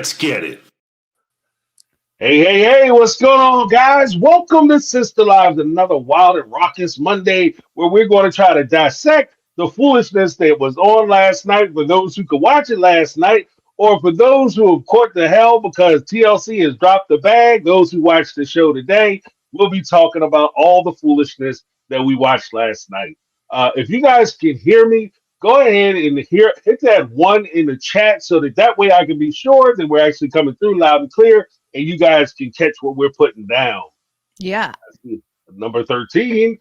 Let's get it. Hey, what's going on, guys? Welcome to Sister Lives, another wild and raucous Monday where we're going to try to dissect the foolishness that was on last night for those who could watch it last night, or for those who have caught the hell because TLC has dropped the bag. Those who watched the show today, we'll be talking about all the foolishness that we watched last night. If you guys can hear me, go ahead and hit that one in the chat so that way I can be sure that we're actually coming through loud and clear and you guys can catch what we're putting down. Yeah. Number 13.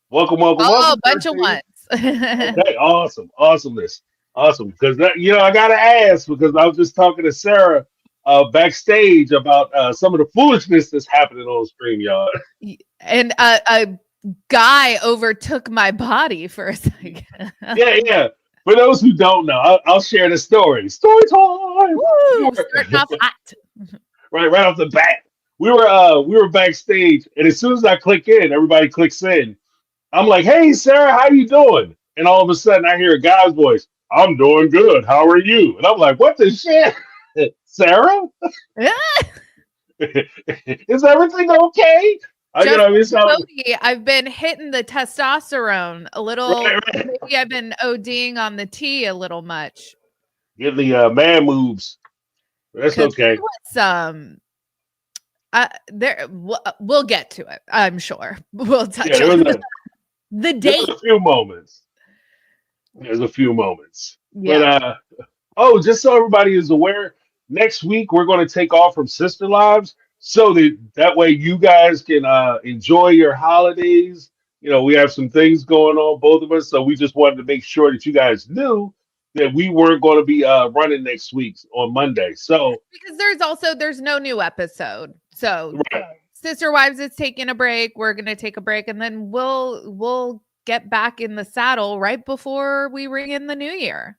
Welcome. Oh, a bunch 13. of ones. Okay, awesomeness. Awesome. Because I gotta ask, because I was just talking to Sarah backstage about some of the foolishness that's happening on StreamYard. And a guy overtook my body for a second. Yeah. For those who don't know, I'll share the story. Story time. Woo, starting off hot. Right off the bat. We were backstage, and as soon as I click in, everybody clicks in. I'm like, "Hey, Sarah, how you doing?" And all of a sudden, I hear a guy's voice. "I'm doing good. How are you?" And I'm like, "What the shit, Sarah? Is everything okay?" Cody, I've been hitting the testosterone a little. Right. Maybe I've been ODing on the tea a little much. Get the man moves. That's okay. We'll get to it. I'm sure we'll touch on the date. There's a few moments. Yeah. But just so everybody is aware, next week we're going to take off from Sister Lives, so that way you guys can enjoy your holidays. We have some things going on, both of us, so we just wanted to make sure that you guys knew that we weren't going to be running next week on Monday. So because there's no new episode. So right. Sister Wives is taking a break. We're going to take a break, and then we'll get back in the saddle right before we ring in the new year.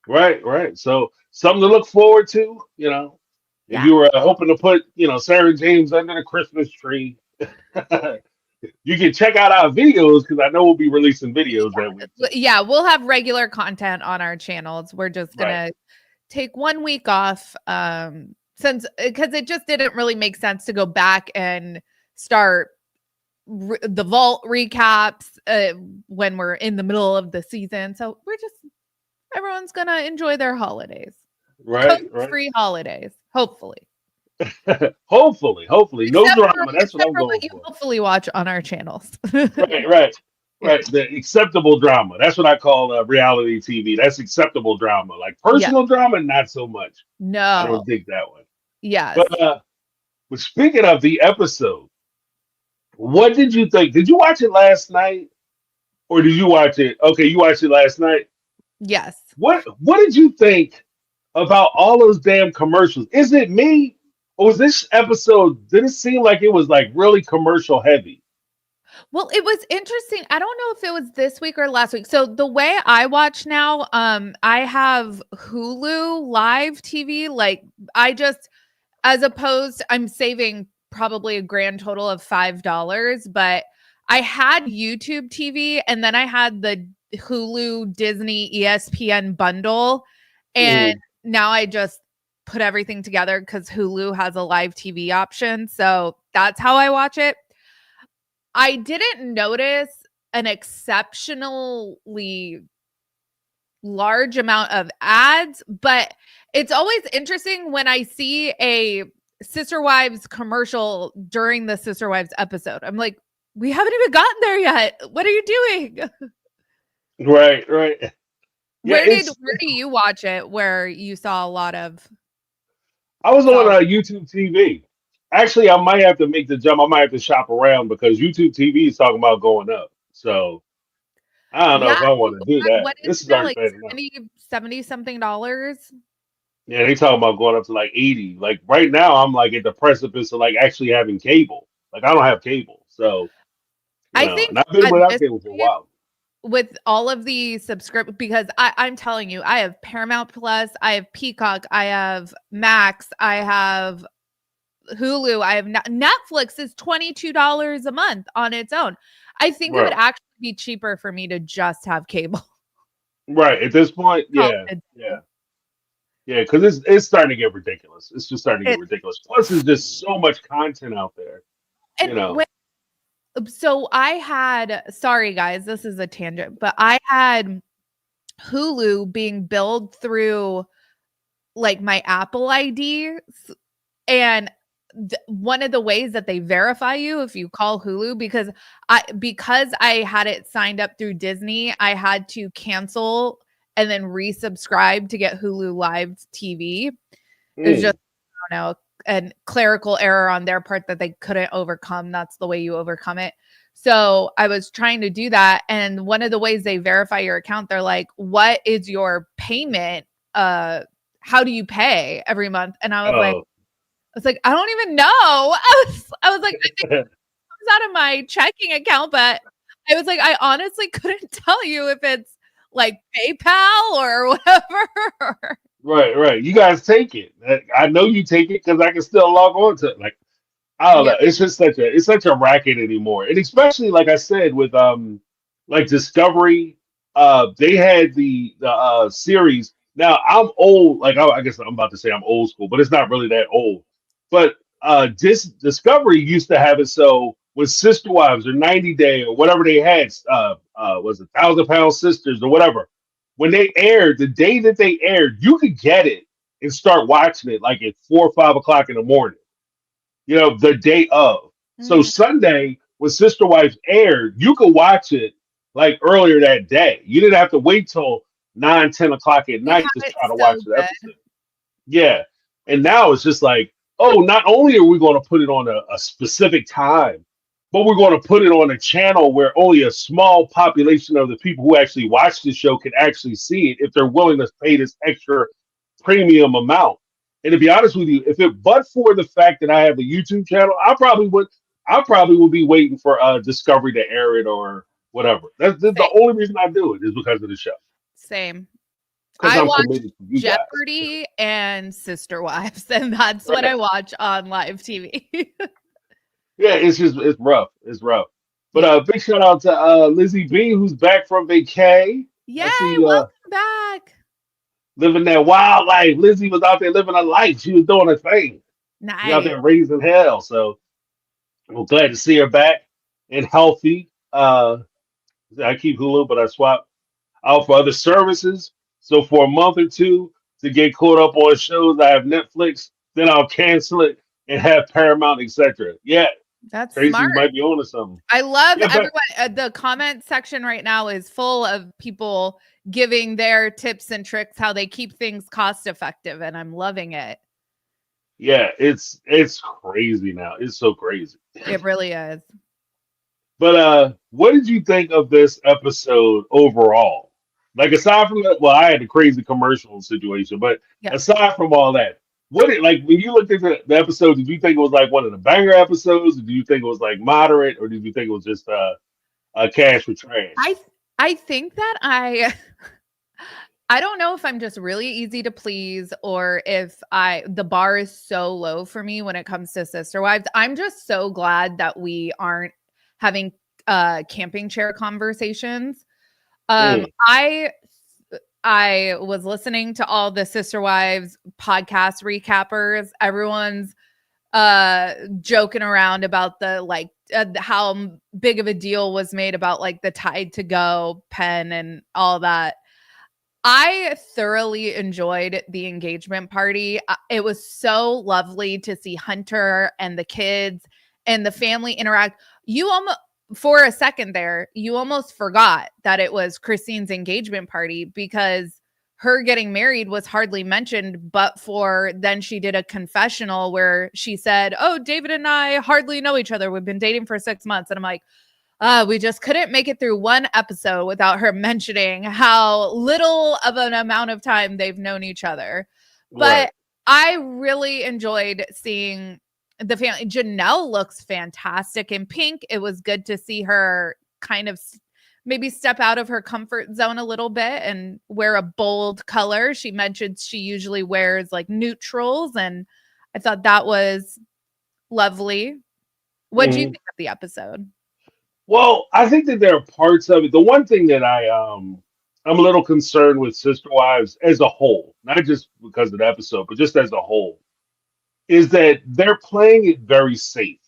Right. So something to look forward to, If you were hoping to put, Sarah James under the Christmas tree, you can check out our videos, because I know we'll be releasing videos that week. Yeah, we'll have regular content on our channels. We're just gonna take 1 week off, because it just didn't really make sense to go back and start the vault recaps when we're in the middle of the season. So everyone's gonna enjoy their holidays, right. Free holidays, hopefully. hopefully no drama. That's what I'm going you for. Hopefully watch on our channels. right. The acceptable drama. That's what I call reality TV. That's acceptable drama. Like personal drama, not so much. No, I don't think that one. Yes. But speaking of the episode, what did you think? Did you watch it last night, or did you watch it? Okay, you watched it last night. Yes. What did you think about all those damn commercials? Is it me? Or was this episode, did it seem like it was like really commercial heavy? Well, it was interesting. I don't know if it was this week or last week. So the way I watch now, I have Hulu live TV. Like I'm saving probably a grand total of $5, but I had YouTube TV, and then I had the Hulu, Disney, ESPN bundle. And now I just put everything together because Hulu has a live TV option. So that's how I watch it. I didn't notice an exceptionally large amount of ads, but it's always interesting when I see a Sister Wives commercial during the Sister Wives episode. I'm like, we haven't even gotten there yet. What are you doing? Right. Yeah, where do you watch it where you saw a lot of? I was on YouTube TV. Actually, I might have to make the jump. I might have to shop around because YouTube TV is talking about going up. So I don't know if I want to do that. What this is like $70 something? Yeah, they talking about going up to like 80. Like right now, I'm like at the precipice of like actually having cable. Like I don't have cable, so I think and I've been without cable for a while. With all of the because I'm telling you, I have Paramount Plus, I have Peacock, I have Max, I have Hulu, I have Netflix is $22 a month on its own. I think it would actually be cheaper for me to just have cable. Right at this point, yeah. Yeah, because it's starting to get ridiculous. It's just starting to get It ridiculous. Plus, there's just so much content out there. You and know. when so I had sorry guys, this is a tangent, but I had Hulu being billed through like my Apple ID and one of the ways that they verify you if you call Hulu because I had it signed up through Disney, I had to cancel and then resubscribe to get Hulu Live TV. It was just Mm. I don't know, a clerical error on their part that they couldn't overcome. That's the way you overcome it. So I was trying to do that. And one of the ways they verify your account, they're like, what is your payment? How do you pay every month? And Oh. I was like, I don't even know. I was like, I think it comes out of my checking account, but I was like, I honestly couldn't tell you if it's like PayPal or whatever. Right, right. You guys take it. I know you take it because I can still log on to it. Like I don't Yeah. know. It's just such a racket anymore. And especially like I said with like Discovery, they had the series. Now I'm old, like I guess I'm about to say I'm old school, but it's not really that old. But Discovery used to have it so with Sister Wives or 90 Day or whatever they had, was it £1,000 Sisters or whatever. When they aired, the day that they aired, you could get it and start watching it like at 4 or 5 o'clock in the morning, the day of. So Mhm. Sunday, when Sister Wives aired, you could watch it like earlier that day. You didn't have to wait till 9, 10 o'clock at They night to have it try to watch so the good. episode. Yeah. And now it's just like, oh, not only are we going to put it on a specific time, but we're going to put it on a channel where only a small population of the people who actually watch the show can actually see it if they're willing to pay this extra premium amount. And to be honest with you, if it but for the fact that I have a YouTube channel, I probably would be waiting for Discovery to air it or whatever. That's the Same. only reason I do it is because of the show. Same. Because I I'm watch committed to you guys. Jeopardy and Sister Wives, and that's what Right. I watch on live TV. Yeah, it's rough. It's rough. But Yeah. big shout out to Lizzie B, who's back from vacay. I see Yay, you welcome back. living that wild life. Lizzie was out there living a life. She was doing her thing. She out Nice. there raising hell. So we're glad to see her back and healthy. I keep Hulu, but I swap out for other services. So for a month or two to get caught up on shows, I have Netflix. Then I'll cancel it and have Paramount, etc. Yeah, That's Tracy, smart. you might be on to something. I love Yeah, but everyone. The comment section right now is full of people giving their tips and tricks how they keep things cost effective, and I'm loving it. yeah, it's crazy now. It's so crazy. It really is. But what did you think of this episode overall? Like aside from that, well, I had the crazy commercial situation, but Yeah. aside from all that, like when you looked at the episode, did you think it was like one of the banger episodes? Or did you think it was like moderate, or did you think it was just a cash for trash? I I think that I don't know if I'm just really easy to please or if the bar is so low for me when it comes to Sister Wives. I'm just so glad that we aren't having camping chair conversations. Um Mm, I I was listening to all the Sister Wives podcast recappers. Everyone's joking around about the like how big of a deal was made about like the Tide to Go pen and all that. I thoroughly enjoyed the engagement party. It was so lovely to see Hunter and the kids and the family interact. You almost, for a second there, you almost forgot that it was Christine's engagement party because her getting married was hardly mentioned, but for then she did a confessional where she said, "Oh, David and I hardly know each other. We've been dating for 6 months." And I'm like, we just couldn't make it through one episode without her mentioning how little of an amount of time they've known each other. right. But I really enjoyed seeing the family. Janelle looks fantastic in pink. It was good to see her kind of maybe step out of her comfort zone a little bit and wear a bold color. She mentioned she usually wears like neutrals, and I thought that was lovely. What do you Mhm. think of the episode? Well, I think that there are parts of it. The one thing that I'm a little concerned with Sister Wives as a whole, not just because of the episode, but just as a whole, is that they're playing it very safe.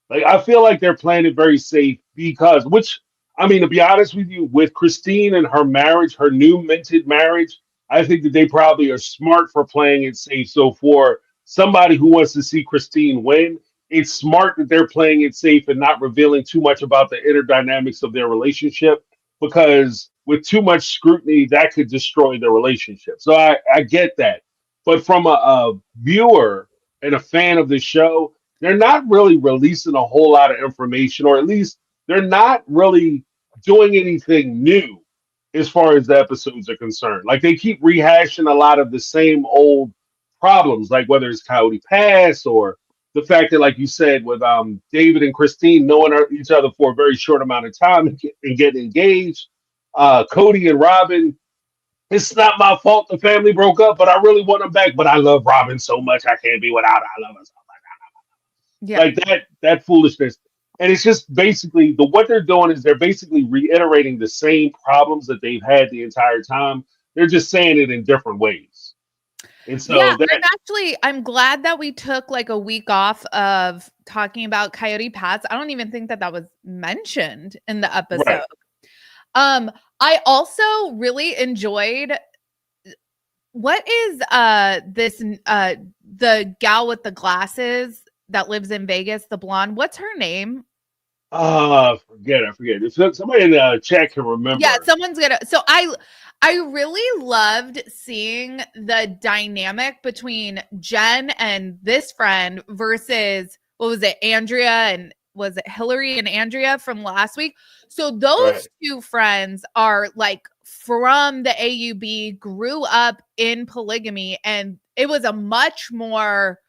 Like I feel like they're playing it very safe because, which I mean, to be honest with you, with Christine and her marriage, her new minted marriage, I think that they probably are smart for playing it safe. So for somebody who wants to see Christine win, it's smart that they're playing it safe and not revealing too much about the inner dynamics of their relationship because with too much scrutiny, that could destroy the relationship. So I get that. But from a viewer and a fan of the show, they're not really releasing a whole lot of information, or at least they're not really doing anything new as far as the episodes are concerned. Like they keep rehashing a lot of the same old problems, like whether it's Coyote Pass or the fact that, like you said, with David and Christine knowing each other for a very short amount of time and getting engaged. Cody and Robyn, it's not my fault the family broke up, but I really want them back. But I love Robyn so much, I can't be without her. I love her so Yeah. like that foolishness. And it's just basically what they're doing is they're basically reiterating the same problems that they've had the entire time. They're just saying it in different ways. And Yeah, so that I'm glad that we took like a week off of talking about Coyote Pass. I don't even think that that was mentioned in the episode. right. I also really enjoyed what is this the gal with the glasses that lives in Vegas, the blonde. What's her name? I forget. If somebody in the chat can Yeah, remember. someone's gonna. So I really loved seeing the dynamic between Jen and this friend versus what was it, Andrea, and was it Hillary and Andrea from last week? So Right. those two friends are like from the AUB, grew up in polygamy, and it was a much more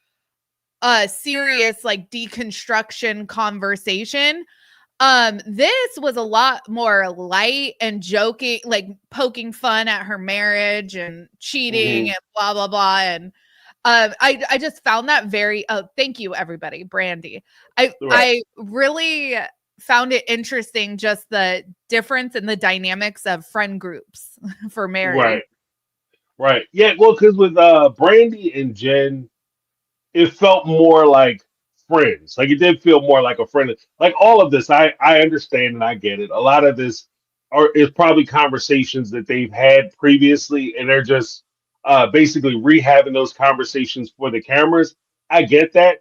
serious like deconstruction conversation. This was a lot more light and joking, like poking fun at her marriage and cheating Hmm. and blah blah blah. And I just found that very thank you everybody, Brandy. Right. I really found it interesting, just the difference in the dynamics of friend groups for Mary. Right. Right. Yeah. Well, because with Brandy and Jen, it felt more like friends. Like it did feel more like a friend. Like all of this, I understand and I get it. A lot of this is probably conversations that they've had previously, and they're just basically rehabbing those conversations for the cameras. I get that,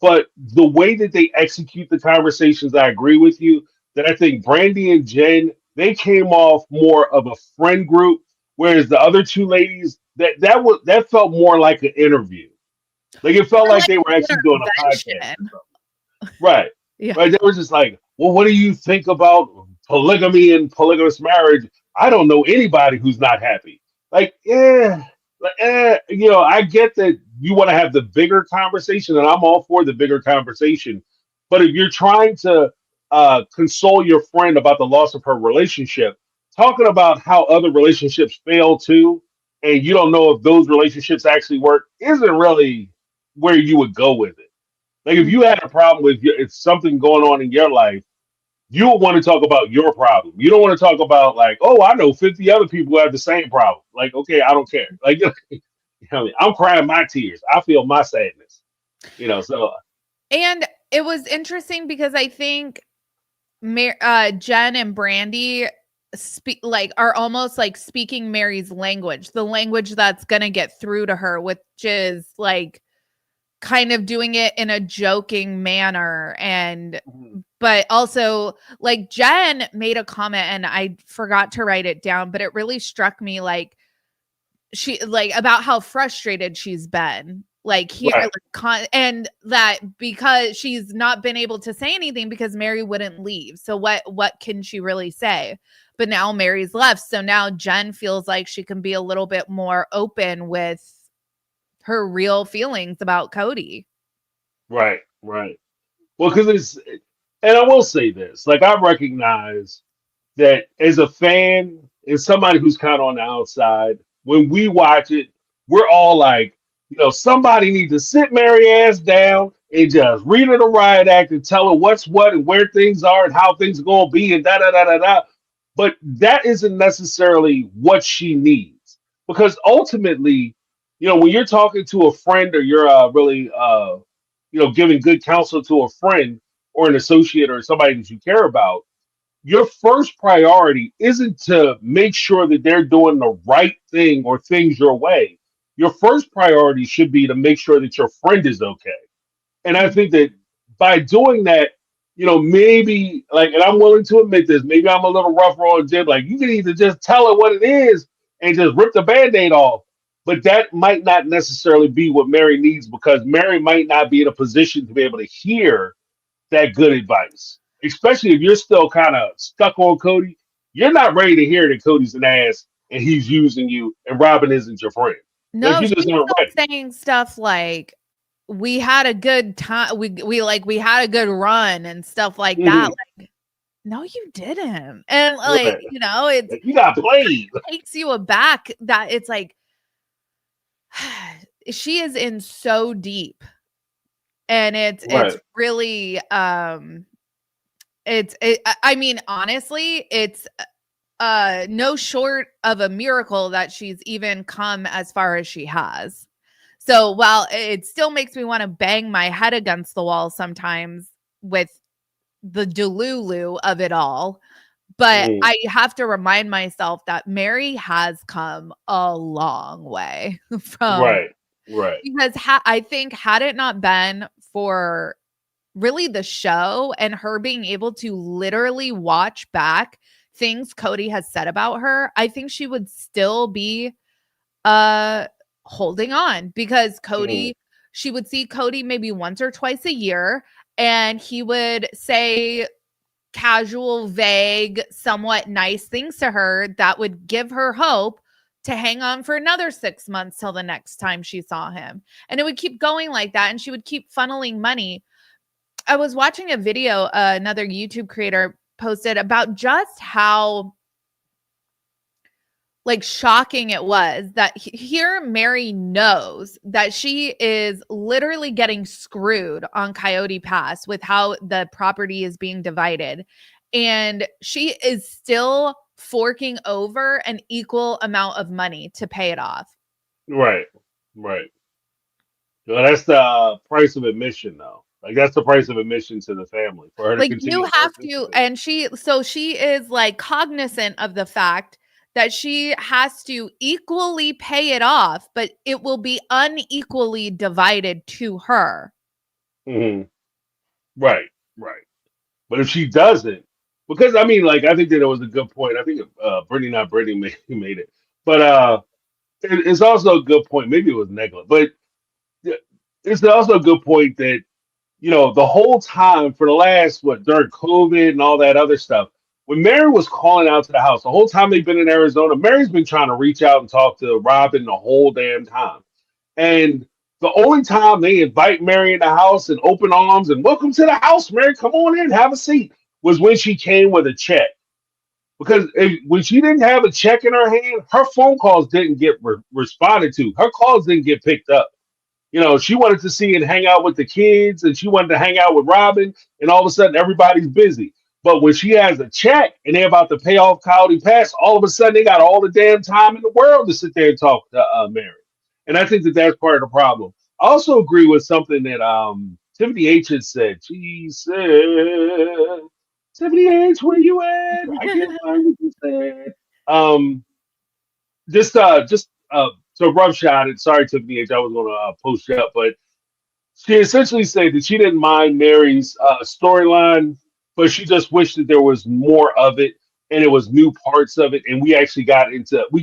but the way that they execute the conversations, I agree with you. That I think Brandy and Jen, they came off more of a friend group, whereas the other two ladies, that felt more like an interview. Like it felt More like like they were an actually doing a podcast or intervention. something. Right. Yeah. Right. They were just like, well, what do you think about polygamy and polygamous marriage? I don't know anybody who's not happy. Like, yeah, I get that you want to have the bigger conversation, and I'm all for the bigger conversation. But if you're trying to console your friend about the loss of her relationship, talking about how other relationships fail too, and you don't know if those relationships actually work, isn't really where you would go with it. Like if you had a problem with if something going on in your life, you would want to talk about your problem. You don't want to talk about like, oh, I know 50 other people who have the same problem. Like, okay, I don't care. Like, I'm crying my tears. I feel my sadness. So And it was interesting because I think Jen and Brandy are almost like speaking Mary's language, the language that's gonna get through to her, which is like kind of doing it in a joking manner. And Mhm. but also like Jen made a comment and I forgot to write it down, but it really struck me, like she like about how frustrated she's been like here Right, and that because she's not been able to say anything because Mary wouldn't leave. So what can she really say? But now Mary's left, so now Jen feels like she can be a little bit more open with her real feelings about Cody. right. Well, because and I will say this, like I recognize that as a fan and somebody who's kind of on the outside, when we watch it, we're all like, somebody needs to sit Mary ass down and just read her the riot act and tell her what's what and where things are and how things are gonna be and da da da da da. but that isn't necessarily what she needs. Because ultimately, when you're talking to a friend or you're really, giving good counsel to a friend or an associate or somebody that you care about, your first priority isn't to make sure that they're doing the right thing or things your way. Your first priority should be to make sure that your friend is okay. And I think that by doing that, maybe like, and I'm willing to admit this, maybe I'm a little rough on Jim. Like, you can either just tell her what it is and just rip the band-aid off. But that might not necessarily be what Mary needs, because Mary might not be in a position to be able to hear that good advice. Especially if you're still kind of stuck on Cody. You're not ready to hear that Cody's an ass and he's using you and Robyn isn't your friend. Like, No, you she's just aren't ready. still saying stuff like we had a good time. We had a good run and stuff like that. Mhm. Like, no, you didn't. And like, Right. it's Like, you got played. takes you aback that it's like she is in so deep. And it's Right. really I mean, honestly, it's no short of a miracle that she's even come as far as she has. So while it still makes me want to bang my head against the wall sometimes with the delulu of it all, but Mhm. I have to remind myself that Mary has come a long way from, Right. Right. because I think had it not been for really the show and her being able to literally watch back things Cody has said about her, I think she would still be uh holding on, because Mhm. she would see Cody maybe once or twice a year, and he would say casual, vague, somewhat nice things to her that would give her hope to hang on for another 6 months till the next time she saw him. And it would keep going like that, and she would keep funneling money. I was watching a video another YouTube creator posted about just how like shocking it was that here Mary knows that she is literally getting screwed on Coyote Pass with how the property is being divided, and she is still forking over an equal amount of money to pay it off. Right. Right. Well, that's the price of admission, though. Like, that's the price of admission to the family for her to Like, you continue to have to, participate. and she is like cognizant of the fact that she has to equally pay it off, but it will be unequally divided to her. Hmm. Right. Right. But if she doesn't, because I mean, like, I think that it was a good point. I think Brittany, not Brittany, made it, but it's also a good point. Maybe it was Negla, but it's also a good point that the whole time for the last during COVID and all that other stuff, when Mary was calling out to the house, the whole time they've been in Arizona, Mary's been trying to reach out and talk to Robyn the whole damn time. And the only time they invite Mary in the house and open arms and welcome to the house, Mary, come on in, have a seat, was when she came with a check. Because when she didn't have a check in her hand, her phone calls didn't get responded to. Her calls didn't get picked up. She wanted to see and hang out with the kids and she wanted to hang out with Robyn, and all of a sudden everybody's busy. But when she has a check and they're about to pay off Coyote Pass, all of a sudden they got all the damn time in the world to sit there and talk to Mary. And I think that that's part of the problem. I also agree with something that Tiffany H has said. She said, Tiffany H, where you at? I can't find what you said. Um, just so rough shot it. Sorry, Tiffany H. I was going to post you up, but she essentially said that she didn't mind Mary's storyline, but she just wished that there was more of it and it was new parts of it, and we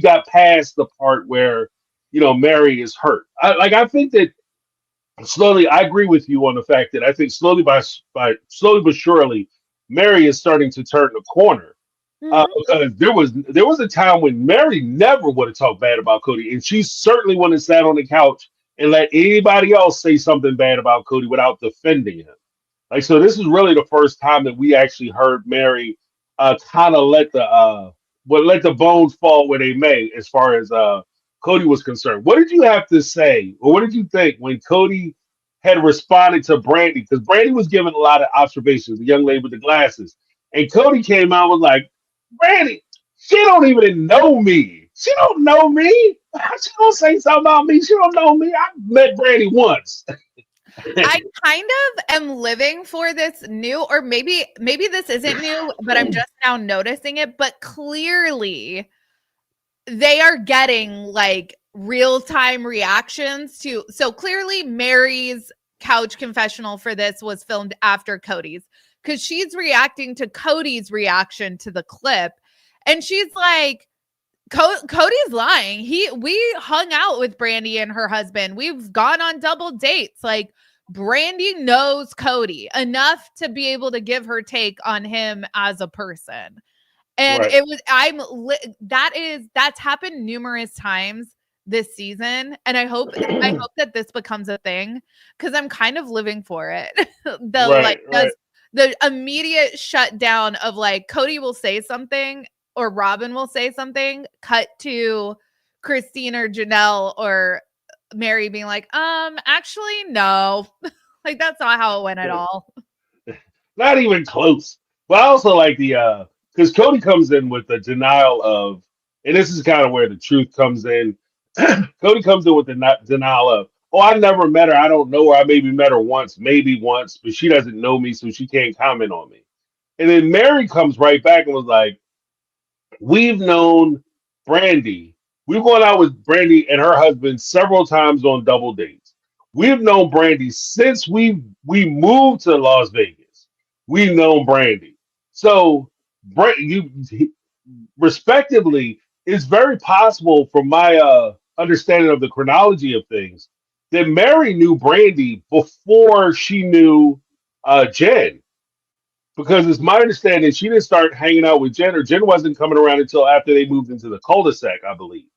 got past the part where Mary is hurt. I think that slowly, I agree with you on the fact that I think slowly but surely, Mary is starting to turn the corner. Mhm. Because there was a time when Mary never would have talked bad about Cody, and she certainly wouldn't have sat on the couch and let anybody else say something bad about Cody without defending him. Like, so this is really the first time that we actually heard Mary kind of let the bones fall where they may, as far as Cody was concerned. What did you have to say, or what did you think when Cody had responded to Brandy? Because Brandy was giving a lot of observations, the young lady with the glasses, and Cody came out with like, Brandy, She don't even know me. She don't know me. She gonna say something about me. She don't know me. I met Brandy once. I kind of am living for this new, or maybe this isn't new, but I'm just now noticing it. But clearly, they are getting like real-time reactions to. So clearly, Mary's couch confessional for this was filmed after Kody's, because she's reacting to Kody's reaction to the clip, and she's like, Kody's lying. We hung out with Brandy and her husband. We've gone on double dates. Like, Brandy knows Kody enough to be able to give her take on him as a person. And Right. it was that's happened numerous times this season, and I hope that this becomes a thing, because I'm kind of living for it. Right. Right. The immediate shutdown of like Kody will say something or Robyn will say something, cut to Christine or Janelle or Mary being like, actually, no. Like, that's not how it went at all. Not even close. But I also like the because Cody comes in with the denial of, and this is kind of where the truth comes in. Cody comes in with the denial of, oh, I never met her. I don't know her. I maybe met her once, maybe once, but she doesn't know me, so she can't comment on me. And then Mary comes right back and was like, we've known Brandy. We've gone out with Brandy and her husband several times on double dates. We've known Brandy since we moved to Las Vegas. We've known Brandy. So, you respectively, it's very possible, from my understanding of the chronology of things, that Mary knew Brandy before she knew Jen, because it's my understanding she didn't start hanging out with Jen, or Jen wasn't coming around until after they moved into the cul-de-sac, I believe.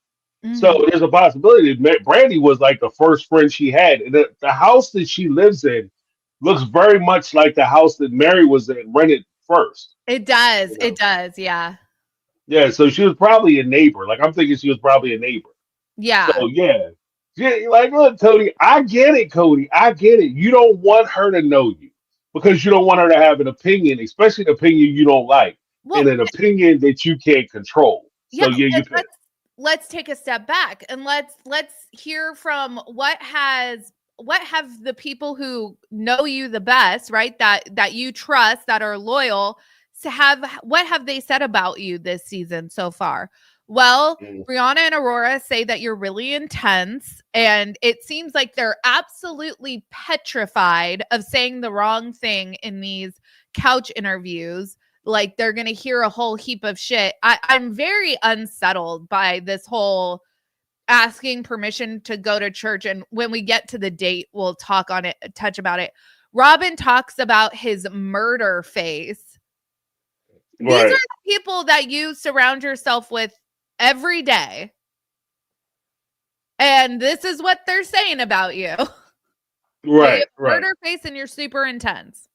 Mhm. So there's a possibility that Brandy was like the first friend she had. And the house that she lives in looks very much like the house that Mary was in, rented first. It does. You It know? does. Yeah. Yeah, so she was probably a neighbor. Like, I'm thinking she was probably a neighbor. So Yeah. yeah. Yeah, like, look, Cody, I get it, Cody. I get it. You don't want her to know you because you don't want her to have an opinion, especially an opinion you don't like, and Well, an opinion that you can't control. yeah, So yeah, you and pick. let's take a step back and let's hear from what have the people who know you the best, right? That you trust, that are loyal, to have what have they said about you this season so far? Well, Mm. Brianna and Aurora say that you're really intense, and it seems like they're absolutely petrified of saying the wrong thing in these couch interviews. Like, they're gonna hear a whole heap of shit. I'm very unsettled by this whole asking permission to go to church. And when we get to the date, we'll talk on it, touch about it. Robyn talks about his murder face. These are Right, the people that you surround yourself with every day. And this is what they're saying about you. That you right, have right. murder face and you're super intense.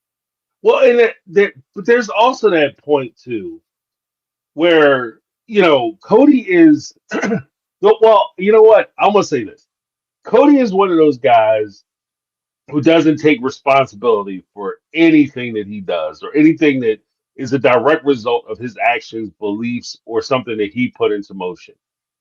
Well, and but there's also that point too, where Cody is. Well, you know what? I'm gonna say this. Cody is one of those guys who doesn't take responsibility for anything that he does, or anything that is a direct result of his actions, beliefs, or something that he put into motion,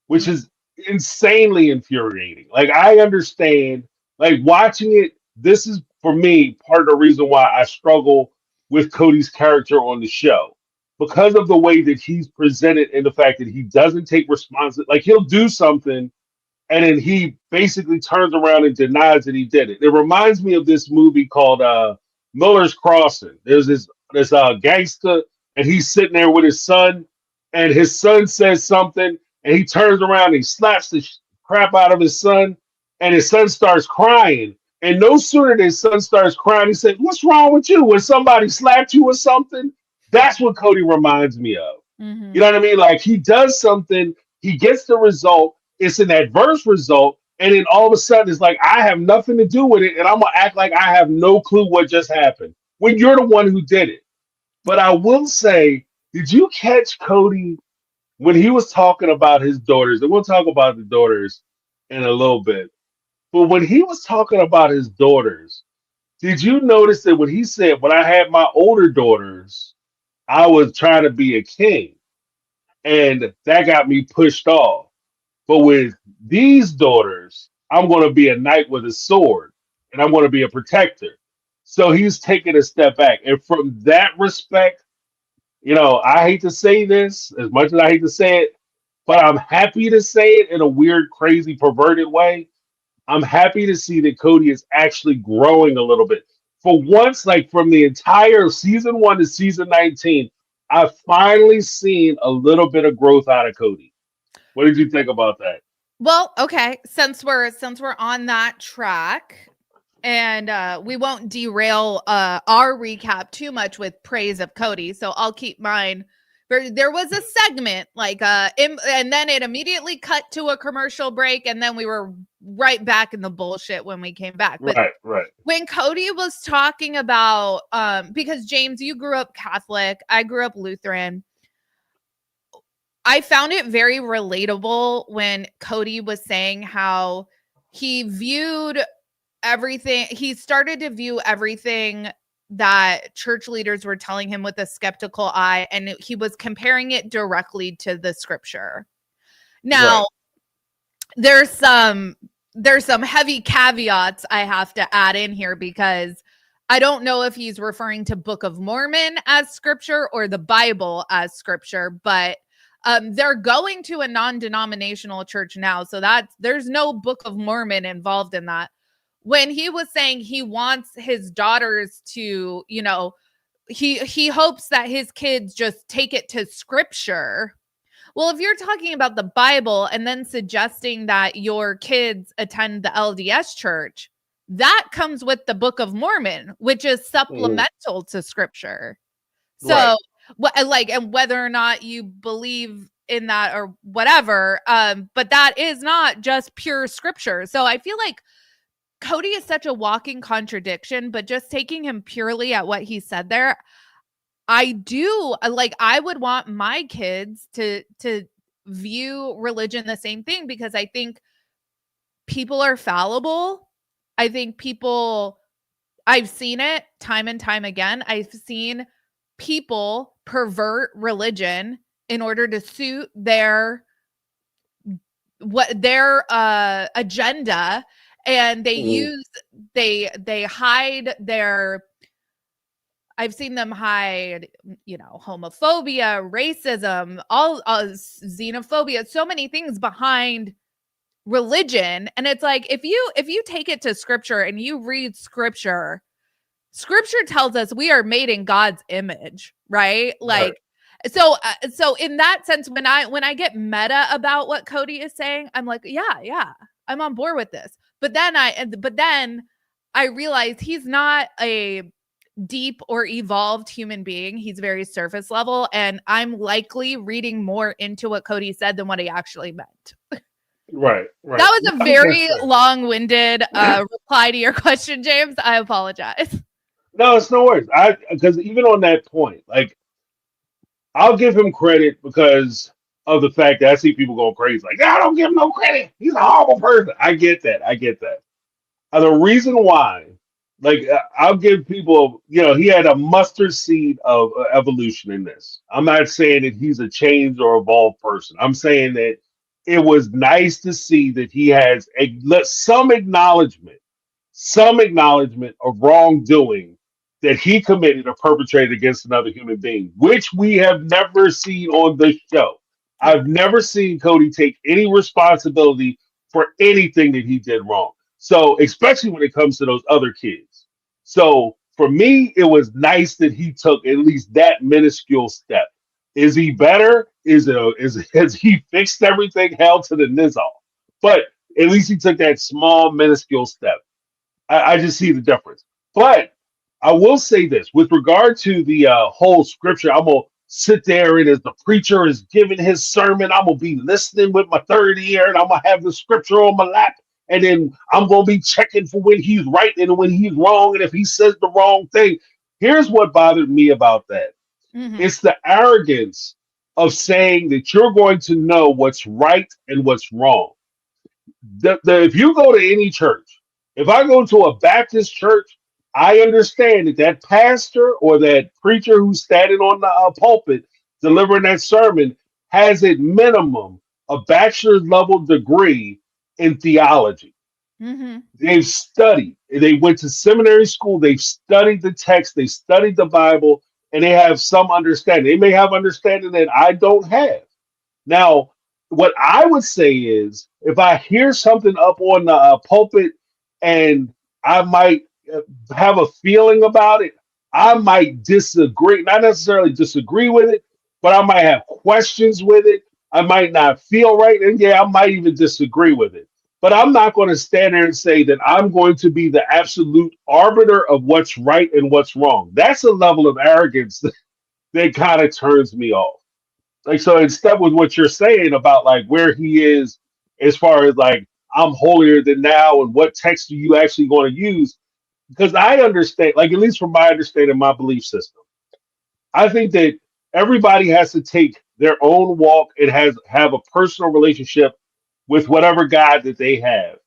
which is insanely infuriating. Like, I understand, like, watching it, this is for me part of the reason why I struggle with Cody's character on the show, because of the way that he's presented and the fact that he doesn't take responsibility. Like, he'll do something and then he basically turns around and denies that he did it. It reminds me of this movie called Miller's Crossing. There's this gangster, and he's sitting there with his son, and his son says something, and he turns around and he slaps the crap out of his son, and his son starts crying. And no sooner than his son starts crying, he said, "What's wrong with you? When somebody slapped you or something?" That's what Cody reminds me of. You Mm-hmm. know what I mean? Like, he does something, he gets the result, it's an adverse result, and then all of a sudden it's like, I have nothing to do with it, and I'm gonna act like I have no clue what just happened when you're the one who did it. But I will say, did you catch Cody when he was talking about his daughters? And we'll talk about the daughters in a little bit. But when he was talking about his daughters, did you notice that when he said, when I had my older daughters, I was trying to be a king? and that got me pushed off. But with these daughters, I'm going to be a knight with a sword, and I'm going to be a protector. So he's taking a step back, and from that respect, I hate to say this as much as I hate to say it, but I'm happy to say it in a weird, crazy, perverted way. I'm happy to see that Kody is actually growing a little bit. For once, like from the entire season 1 to season 19, I've finally seen a little bit of growth out of Kody. What did you think about that? Well, okay. Since we're on that track, and we won't derail our recap too much with praise of Kody, so I'll keep mine. There was a segment and then it immediately cut to a commercial break, and then we were right back in the bullshit when we came back. But Right. when Kody was talking about, because James, you grew up Catholic, I grew up Lutheran. I found it very relatable when Kody was saying how he viewed everything. He started to view everything that church leaders were telling him with a skeptical eye, and he was comparing it directly to the scripture. Now, Right. there's some heavy caveats I have to add in here, because I don't know if he's referring to Book of Mormon as scripture or the Bible as scripture, but they're going to a non-denominational church now, so there's no Book of Mormon involved in that. When he was saying he wants his daughters to, he hopes that his kids just take it to scripture. Well, if you're talking about the Bible and then suggesting that your kids attend the LDS church, that comes with the Book of Mormon, which is supplemental to scripture. So, and whether or not you believe in that or whatever, but that is not just pure scripture. So I feel like Kody is such a walking contradiction, but just taking him purely at what he said there, I would want my kids to view religion the same thing, because I think people are fallible. I think I've seen it time and time again. I've seen people pervert religion in order to suit their agenda, and they hide their, I've seen them hide, homophobia, racism, all xenophobia, so many things behind religion. And it's like, if you take it to scripture and you read scripture tells us we are made in God's image, right? Like, so in that sense, when I get meta about what Kody is saying, I'm like, yeah, I'm on board with this. But then I realize he's not a deep or evolved human being. He's very surface level, and I'm likely reading more into what Kody said than what he actually meant. Right. That was a very long-winded reply to your question, James. I apologize. No, it's no worries. Because even on that point, like, I'll give him credit because of the fact that I see people going crazy. Like, I don't give him no credit. He's a horrible person. I get that. The reason why, like, I'll give people, he had a mustard seed of evolution in this. I'm not saying that he's a changed or evolved person. I'm saying that it was nice to see that he has some acknowledgement of wrongdoing that he committed or perpetrated against another human being, which we have never seen on this show. I've never seen Kody take any responsibility for anything that he did wrong. So, especially when it comes to those other kids. So, for me, it was nice that he took at least that minuscule step. Is he better? Has he fixed everything? Hell to the nizzle. But at least he took that small, minuscule step. I just see the difference. But I will say this with regard to the whole scripture. I'm gonna sit there, and as the preacher is giving his sermon, I'm gonna be listening with my third ear, and I'm gonna have the scripture on my lap, and then I'm gonna be checking for when he's right and when he's wrong, and if he says the wrong thing. Here's what bothered me about that. Mm-hmm. It's the arrogance of saying that you're going to know what's right and what's wrong. If you go to any church, if I go to a Baptist church, I understand that pastor or that preacher who's standing on the pulpit delivering that sermon has at minimum a bachelor's level degree in theology. Mm-hmm. They've studied. They went to seminary school. They've studied the text. They studied the Bible, and they have some understanding. They may have understanding that I don't have. Now, what I would say is, if I hear something up on the pulpit, and I might have a feeling about it, I might disagree. Not necessarily disagree with it, but I might have questions with it. I might not feel right, and yeah, I might even disagree with it. But I'm not going to stand there and say that I'm going to be the absolute arbiter of what's right and what's wrong. That's a level of arrogance that kind of turns me off. Like, so instead with what you're saying about like where he is as far as like I'm holier than now and what text are you actually going to use, because I understand, like at least from my understanding, my belief system, I think that everybody has to take their own walk and has have a personal relationship with whatever God that they have.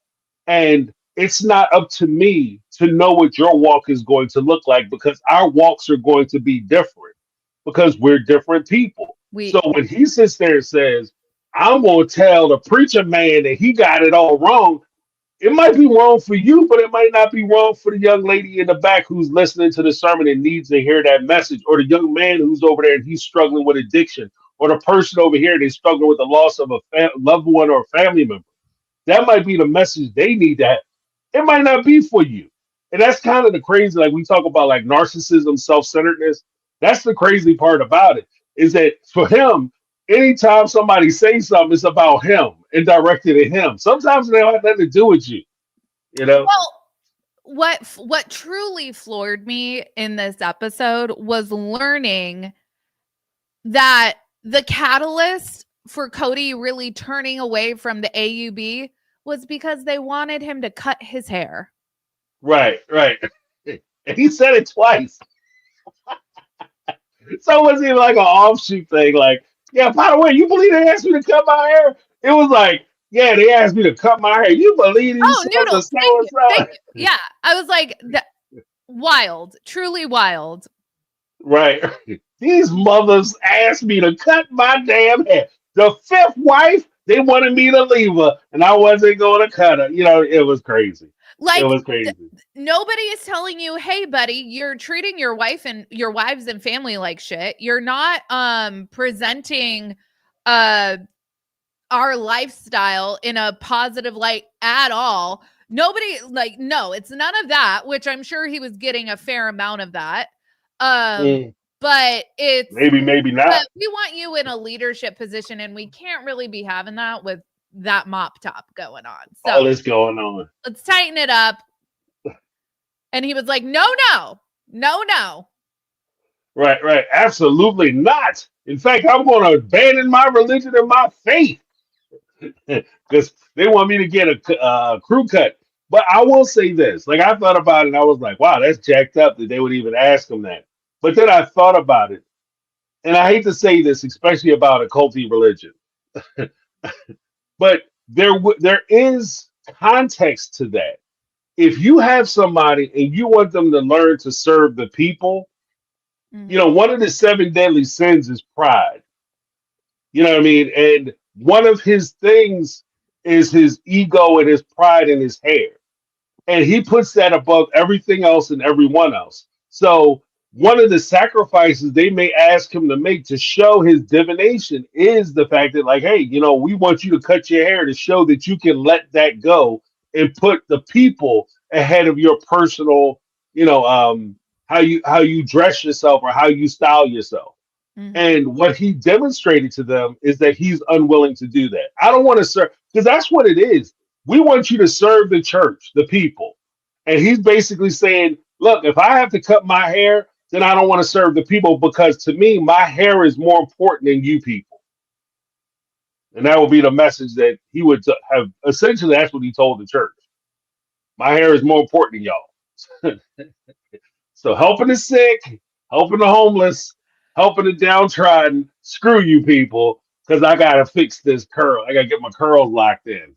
And it's not up to me to know what your walk is going to look like, because our walks are going to be different because we're different people. So We when he sits there and says, I'm going to tell the preacher man that he got it all wrong, it might be wrong for you, but it might not be wrong for the young lady in the back who's listening to the sermon and needs to hear that message, or the young man who's over there and he's struggling with addiction, or the person over here that's struggling with the loss of a loved one or a family member. That might be the message they need to have. It might not be for you. And that's kind of the crazy, like we talk about like narcissism, self-centeredness. That's the crazy part about it, is that for him, anytime somebody says something, it's about him and directed at him. Sometimes they don't have nothing to do with you, you know? well, what truly floored me in this episode was learning that the catalyst for Cody really turning away from the AUB was because they wanted him to cut his hair. Right, right. And he said it twice. So it wasn't even like an offshoot thing. Like, yeah, by the way, you believe they asked me to cut my hair? It was like, yeah, they asked me to cut my hair. You believe these Oh, sons of Noodles, so thank and you, thank so? you. Yeah, I was like, wild, truly wild. Right. These mothers asked me to cut my damn hair. The fifth wife, they wanted me to leave her, and I wasn't going to cut her. You know, it was crazy. It Like was crazy. nobody is telling you, hey, buddy, you're treating your wife and your wives and family like shit. You're not presenting uh our lifestyle in a positive light at all. Nobody, like, no, it's none of that, which I'm sure he was getting a fair amount of that. Um, Mm, but it's, maybe, maybe not. but we want you in a leadership position, and we can't really be having that with that mop top going on. All So this going on. let's tighten it up. And he was like, no, no, no, no. Right, right. Absolutely not. In fact, I'm going to abandon my religion and my faith because they want me to get a crew cut. But I will say this: like I thought about it, and I was like, "Wow, that's jacked up that they would even ask him that." But then I thought about it, and I hate to say this, especially about a culty religion, but there is context to that. If you have somebody and you want them to learn to serve the people, you know, Mm-hmm. one of the seven deadly sins is pride. You know what I mean? And one of his things is his ego and his pride in his hair. And he puts that above everything else and everyone else. So one of the sacrifices they may ask him to make to show his divination is the fact that, like, hey, you know, we want you to cut your hair to show that you can let that go and put the people ahead of your personal, you know, how you dress yourself or how you style yourself. Mm-hmm. And what he demonstrated to them is that he's unwilling to do that. I don't want to serve, because that's what it is. We want you to serve the church, the people. And he's basically saying, look, if I have to cut my hair, then I don't want to serve the people, because to me, my hair is more important than you people. And that would be the message that he would have. Essentially, that's what he told the church. My hair is more important than y'all. So helping the sick, helping the homeless, helping the downtrodden, screw you people, because I gotta fix this curl. I gotta get my curls locked in,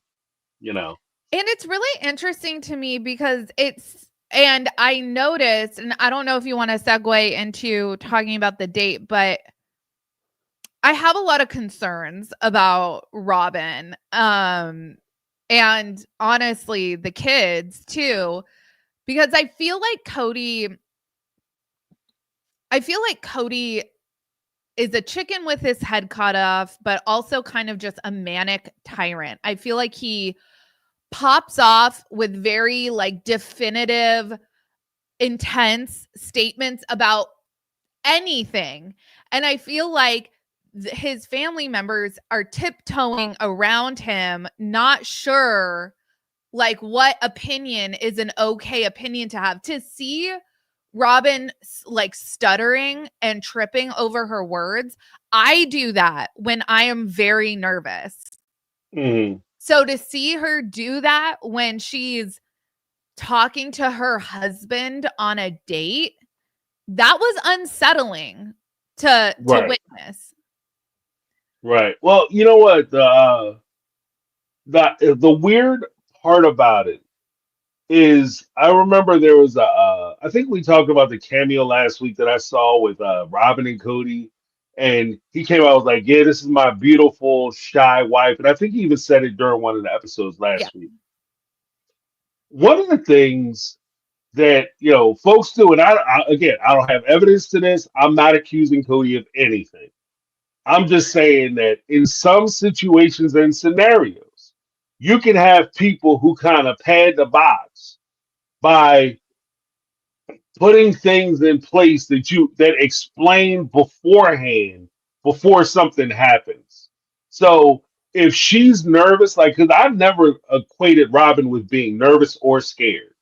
you know. And it's really interesting to me because and I noticed, and I don't know if you want to segue into talking about the date, but I have a lot of concerns about Robyn. And honestly, the kids too, because I feel like Kody is a chicken with his head cut off, but also kind of just a manic tyrant. I feel like he pops off with very like definitive, intense statements about anything. And I feel like his family members are tiptoeing around him, not sure like what opinion is an okay opinion to have. To see Robyn like stuttering and tripping over her words, I do that when I am very nervous. Mm. So to see her do that when she's talking to her husband on a date, that was unsettling to Right. witness. Right. Well, you know what? The weird part about it is I remember there was I think we talked about the cameo last week that I saw with Robyn and Cody, and he came out was like, "Yeah, this is my beautiful shy wife," and I think he even said it during one of the episodes Yeah. last week. One of the things that folks do, and again, I don't have evidence to this. I'm not accusing Cody of anything. I'm just saying that in some situations and scenarios, you can have people who kind of pad the box by putting things in place that explain beforehand before something happens. So if she's nervous, like because I've never equated Robyn with being nervous or scared.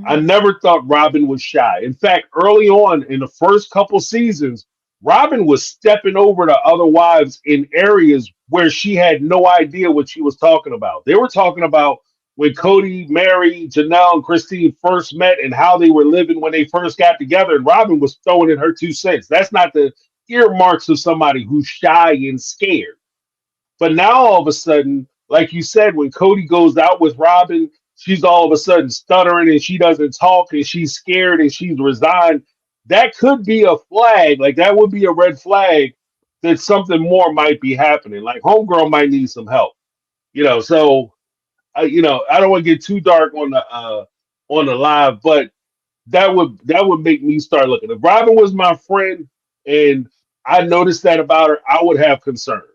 I Mhm. never thought Robyn was shy. In fact, early on in the first couple seasons, Robyn was stepping over to other wives in areas where she had no idea what she was talking about. They were talking about when Cody, Mary, Janelle, and Christine first met and how they were living when they first got together. And Robyn was throwing in her 2 cents. That's not the earmarks of somebody who's shy and scared. But now all of a sudden, like you said, when Cody goes out with Robyn, she's all of a sudden stuttering and she doesn't talk and she's scared and she's resigned. That could be a flag. Like that would be a red flag that something more might be happening. Like homegirl might need some help. So I don't want to get too dark on the live, but that would make me start looking. If Robyn was my friend and I noticed that about her, I would have concerns.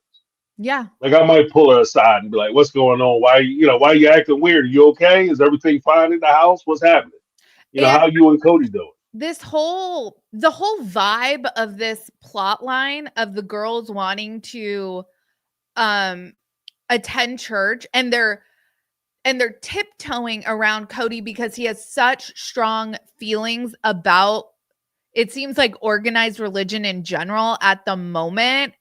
Yeah. Like I might pull her aside and be like, "What's going on? Why you acting weird? Are you okay? Is everything fine in the house? What's happening? And How you and Cody doing?" the whole vibe of this plot line of the girls wanting to um attend church, and they're tiptoeing around Cody because he has such strong feelings about, it seems like, organized religion in general at the moment.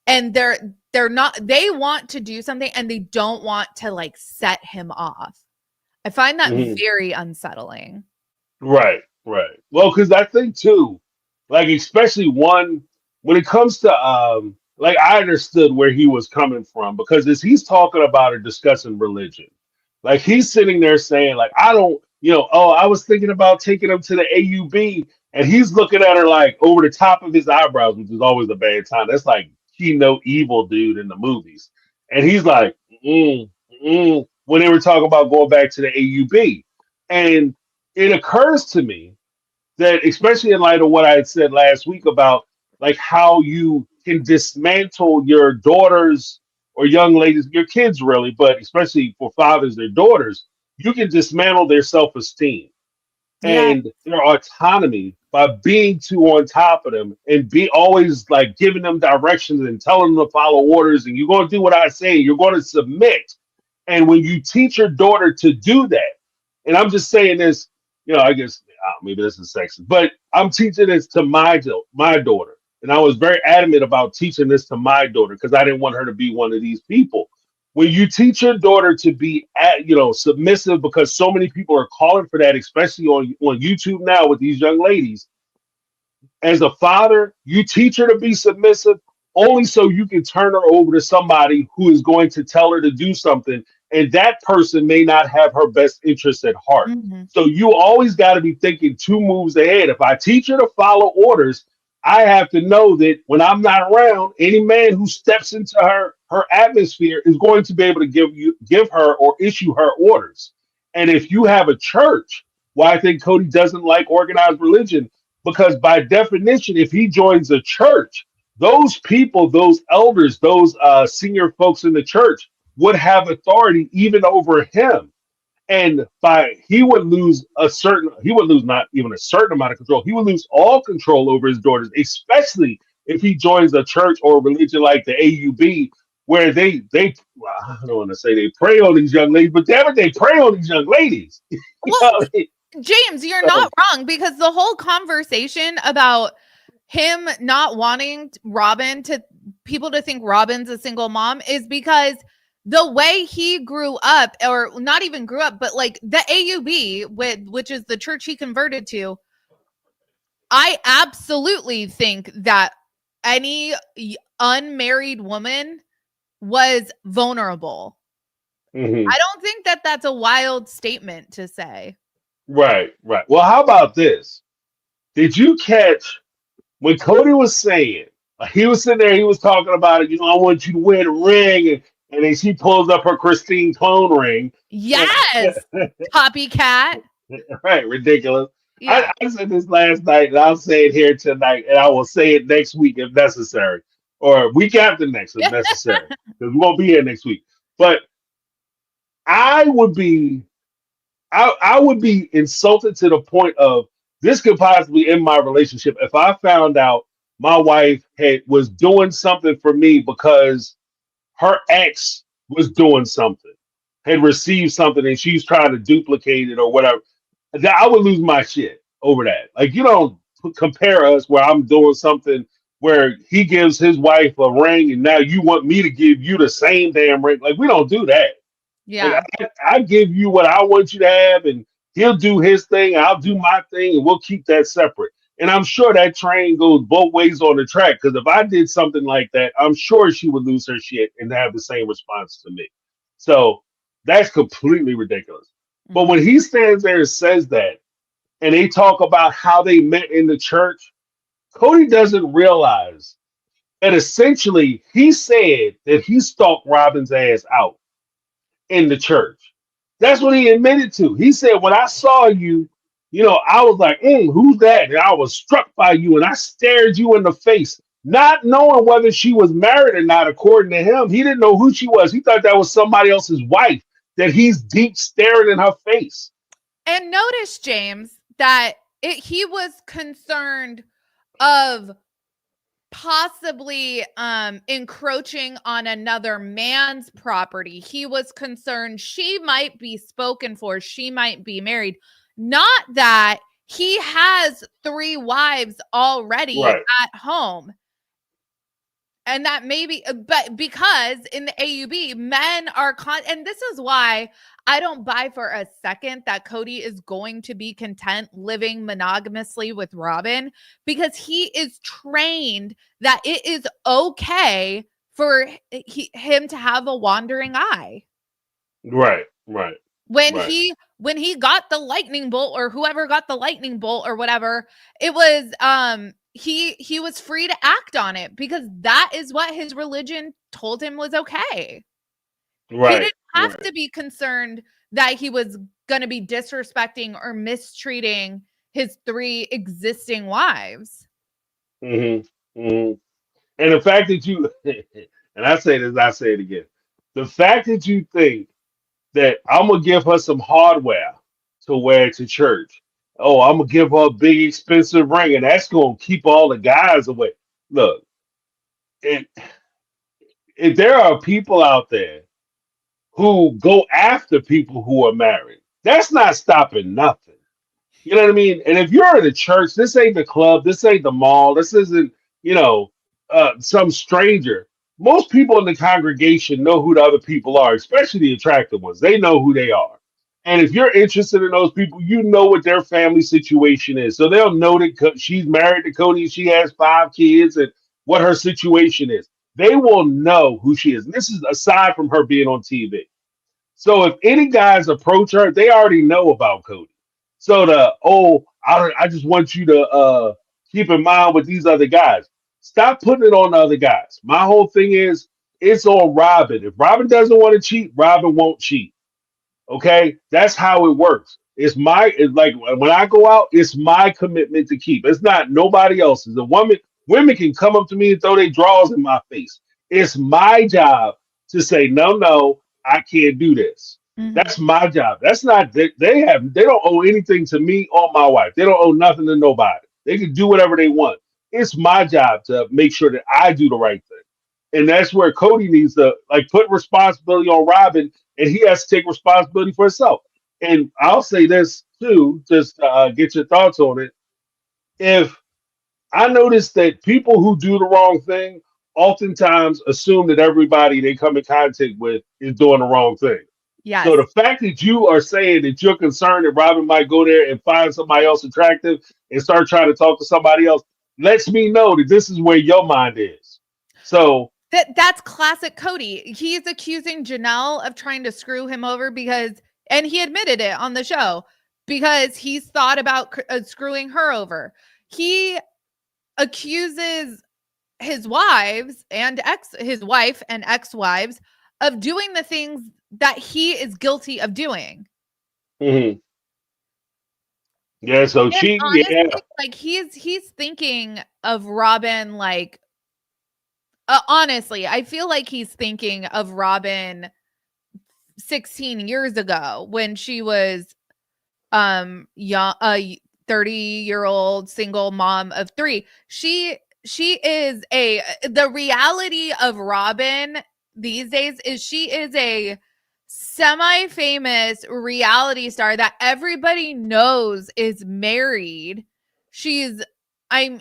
And they're not, they want to do something and they don't want to like set him off. I find that Mhm. very unsettling. Right, right. Well, because I think too, like especially one when it comes to like I understood where he was coming from because as he's talking about or discussing religion, like he's sitting there saying, like, I don't, oh, I was thinking about taking him to the AUB, and he's looking at her like over the top of his eyebrows, which is always a bad time. That's like keynote evil dude in the movies. And he's like, when they were talking about going back to the AUB. And it occurs to me that, especially in light of what I had said last week about like how you can dismantle your daughters or young ladies, your kids really, but especially for fathers, their daughters, you can dismantle their self-esteem Yeah. and their autonomy by being too on top of them and be always like giving them directions and telling them to follow orders and you're going to do what I say, you're going to submit. And when you teach your daughter to do that, and I'm just saying this, I guess maybe this is sexist, but I'm teaching this to my daughter, and I was very adamant about teaching this to my daughter because I didn't want her to be one of these people. When you teach your daughter to be, submissive, because so many people are calling for that, especially on YouTube now with these young ladies, as a father, you teach her to be submissive only so you can turn her over to somebody who is going to tell her to do something. And that person may not have her best interests at heart. Mhm. So you always got to be thinking 2 moves ahead. If I teach her to follow orders, I have to know that when I'm not around, any man who steps into her atmosphere is going to be able to give her or issue her orders. And if you have a church, why I think Cody doesn't like organized religion, because by definition, if he joins a church, those people, those elders, those senior folks in the church would have authority even over him. And by he would lose not even a certain amount of control. He would lose all control over his daughters, especially if he joins a church or a religion like the AUB, where they well, I don't want to say they prey on these young ladies, but damn it, they prey on these young ladies. You Well, know what I mean? James, you're So, not wrong, because the whole conversation about him not wanting Robyn to people to think Robyn's a single mom is because the way he grew up, or not even grew up, but like the AUB, which is the church he converted to, I absolutely think that any unmarried woman was vulnerable. mhm. I don't think that that's a wild statement to say. Right, right. Well, how about this? Did you catch when Cody was saying, he was sitting there, he was talking about it, I want you to wear the ring, and then she pulls up her Christine clone ring. And Yes, copycat. right, ridiculous. Yeah. I said this last night, and I'll say it here tonight, and I will say it next week if necessary, or week after next if necessary, because we won't be here next week. But I would be, I would be insulted to the point of this could possibly end my relationship if I found out my wife was doing something for me because her ex was doing something, had received something, and she's trying to duplicate it or whatever. I would lose my shit over that. Like, you don't compare us where I'm doing something where he gives his wife a ring and now you want me to give you the same damn ring. Like, we don't do that. Like, Yeah. I give you what I want you to have, and he'll do his thing, I'll do my thing, and we'll keep that separate. And I'm sure that train goes both ways on the track, because if I did something like that, I'm sure she would lose her shit and have the same response to me. So that's completely ridiculous. But when Mhm. he stands there and says that, and they talk about how they met in the church, Cody doesn't realize that essentially he said that he stalked Robyn's ass out in the church. That's what he admitted to. He said, when I saw you, I was like, who's that? And I was struck by you and I stared you in the face, not knowing whether she was married or not, according to him. He didn't know who she was. He thought that was somebody else's wife that he's deep staring in her face. And notice, James, that he was concerned of possibly encroaching on another man's property. He was concerned she might be spoken for, she might be married. Not that he has 3 wives already Right, at home. And that maybe, but because in the AUB, men are and this is why I don't buy for a second that Cody is going to be content living monogamously with Robyn, because he is trained that it is okay for him to have a wandering eye. right, right, When right. he got the lightning bolt, or whoever got the lightning bolt or whatever, it was he was free to act on it because that is what his religion told him was okay. He Right, didn't have right. to be concerned that he was going to be disrespecting or mistreating his 3 existing wives. hmm hmm And the fact that you, and I say this, I say it again, the fact that you think that I'm gonna give her some hardware to wear to church. Oh, I'm gonna give her a big expensive ring, and that's gonna keep all the guys away. Look, it, there are people out there who go after people who are married. That's not stopping nothing. You know what I mean? And if you're in a church, this ain't the club, this ain't the mall, this isn't, some stranger. Most people in the congregation know who the other people are, especially the attractive ones. They know who they are. And if you're interested in those people, you know what their family situation is. So they'll know that she's married to Cody and she has 5 kids and what her situation is. They will know who she is. And this is aside from her being on TV. So if any guys approach her, they already know about Cody. So I just want you to keep in mind with these other guys. Stop putting it on the other guys. My whole thing is it's on Robyn. If Robyn doesn't want to cheat, Robyn won't cheat. Okay, that's how it works. It's like when I go out, it's my commitment to keep. It's not nobody else's. The women can come up to me and throw their drawers in my face. It's my job to say no, no, I can't do this. Mhm. That's my job. That's not they don't owe anything to me or my wife. They don't owe nothing to nobody. They can do whatever they want. It's my job to make sure that I do the right thing. And that's where Cody needs to like put responsibility on Robyn, and he has to take responsibility for himself. And I'll say this too, just get your thoughts on it. If I notice that people who do the wrong thing oftentimes assume that everybody they come in contact with is doing the wrong thing. So Yes. the fact that you are saying that you're concerned that Robyn might go there and find somebody else attractive and start trying to talk to somebody else lets me know that this is where your mind is. So That's classic Cody. He's accusing Janelle of trying to screw him over and he admitted it on the show, because he's thought about screwing her over. He accuses his his wife and ex-wives of doing the things that he is guilty of doing. mhm. Yeah, so And cheating, yeah. honestly, like he's thinking of Robyn like honestly, I feel like he's thinking of Robyn 16 years ago when she was young, a 30-year-old single mom of 3. She is the reality of Robyn these days is she is a semi-famous reality star that everybody knows is married. She's I'm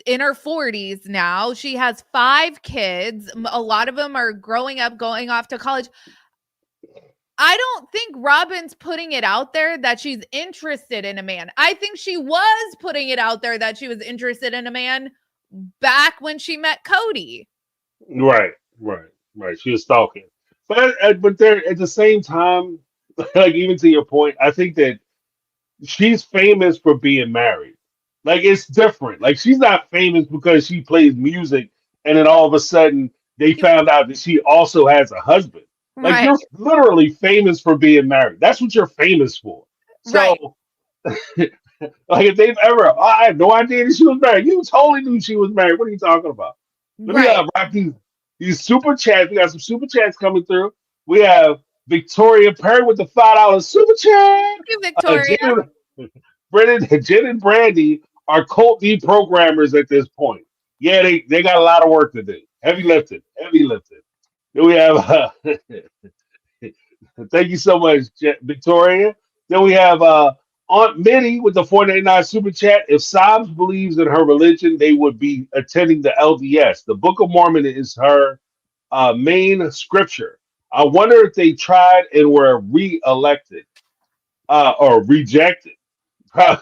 in her 40s now. She has 5 kids. A lot of them are growing up, going off to college. I don't think Robyn's putting it out there that she's interested in a man. I think she was putting it out there that she was interested in a man back when she met Cody. Right, right, right. She was stalking. But there at the same time, like even to your point, I think that she's famous for being married. Like it's different. Like she's not famous because she plays music and then all of a sudden they found out that she also has a husband. Like Right, you're literally famous for being married. That's what you're famous for. right, So like if they've ever, oh, I had no idea that she was married. You totally knew she was married. What are you talking about? Let me right. wrap these super chats. We got some super chats coming through. We have Victoria Perry with the $5 super chat. Thank you, Victoria. Jen and Brandy are cult deprogrammers at this point. Yeah, they got a lot of work to do. Heavy lifting, heavy lifting. Then we have, thank you so much, Victoria. Then we have Aunt Minnie with the 489 super chat. If Psalms believes in her religion, they would be attending the LDS. The Book of Mormon is her main scripture. I wonder if they tried and were re-elected or rejected. Hold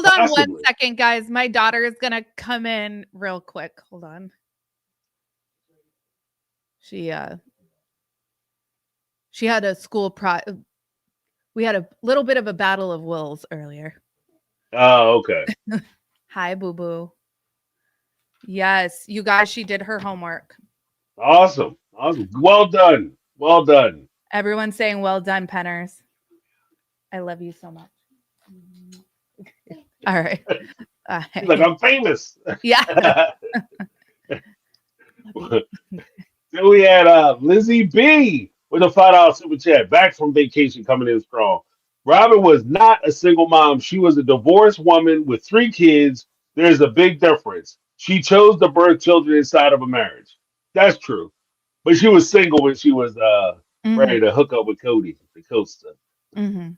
on one Possibly. second, guys. My daughter is gonna come in real quick. Hold on. She had a we had a little bit of a battle of wills earlier. Oh, okay. Hi, boo boo. Yes, you guys, she did her homework. Awesome. Awesome. Well done. Well done. Everyone's saying well done, Penners. I love you so much. All right. He's like, I'm famous. Yeah. Then we had Lizzie B with a $5 super chat, back from vacation, coming in strong. Robyn was not a single mom. She was a divorced woman with 3 kids. There's a big difference. She chose to birth children inside of a marriage. That's true. But she was single when she was Mhm, ready to hook up with Cody, the coaster, mhm.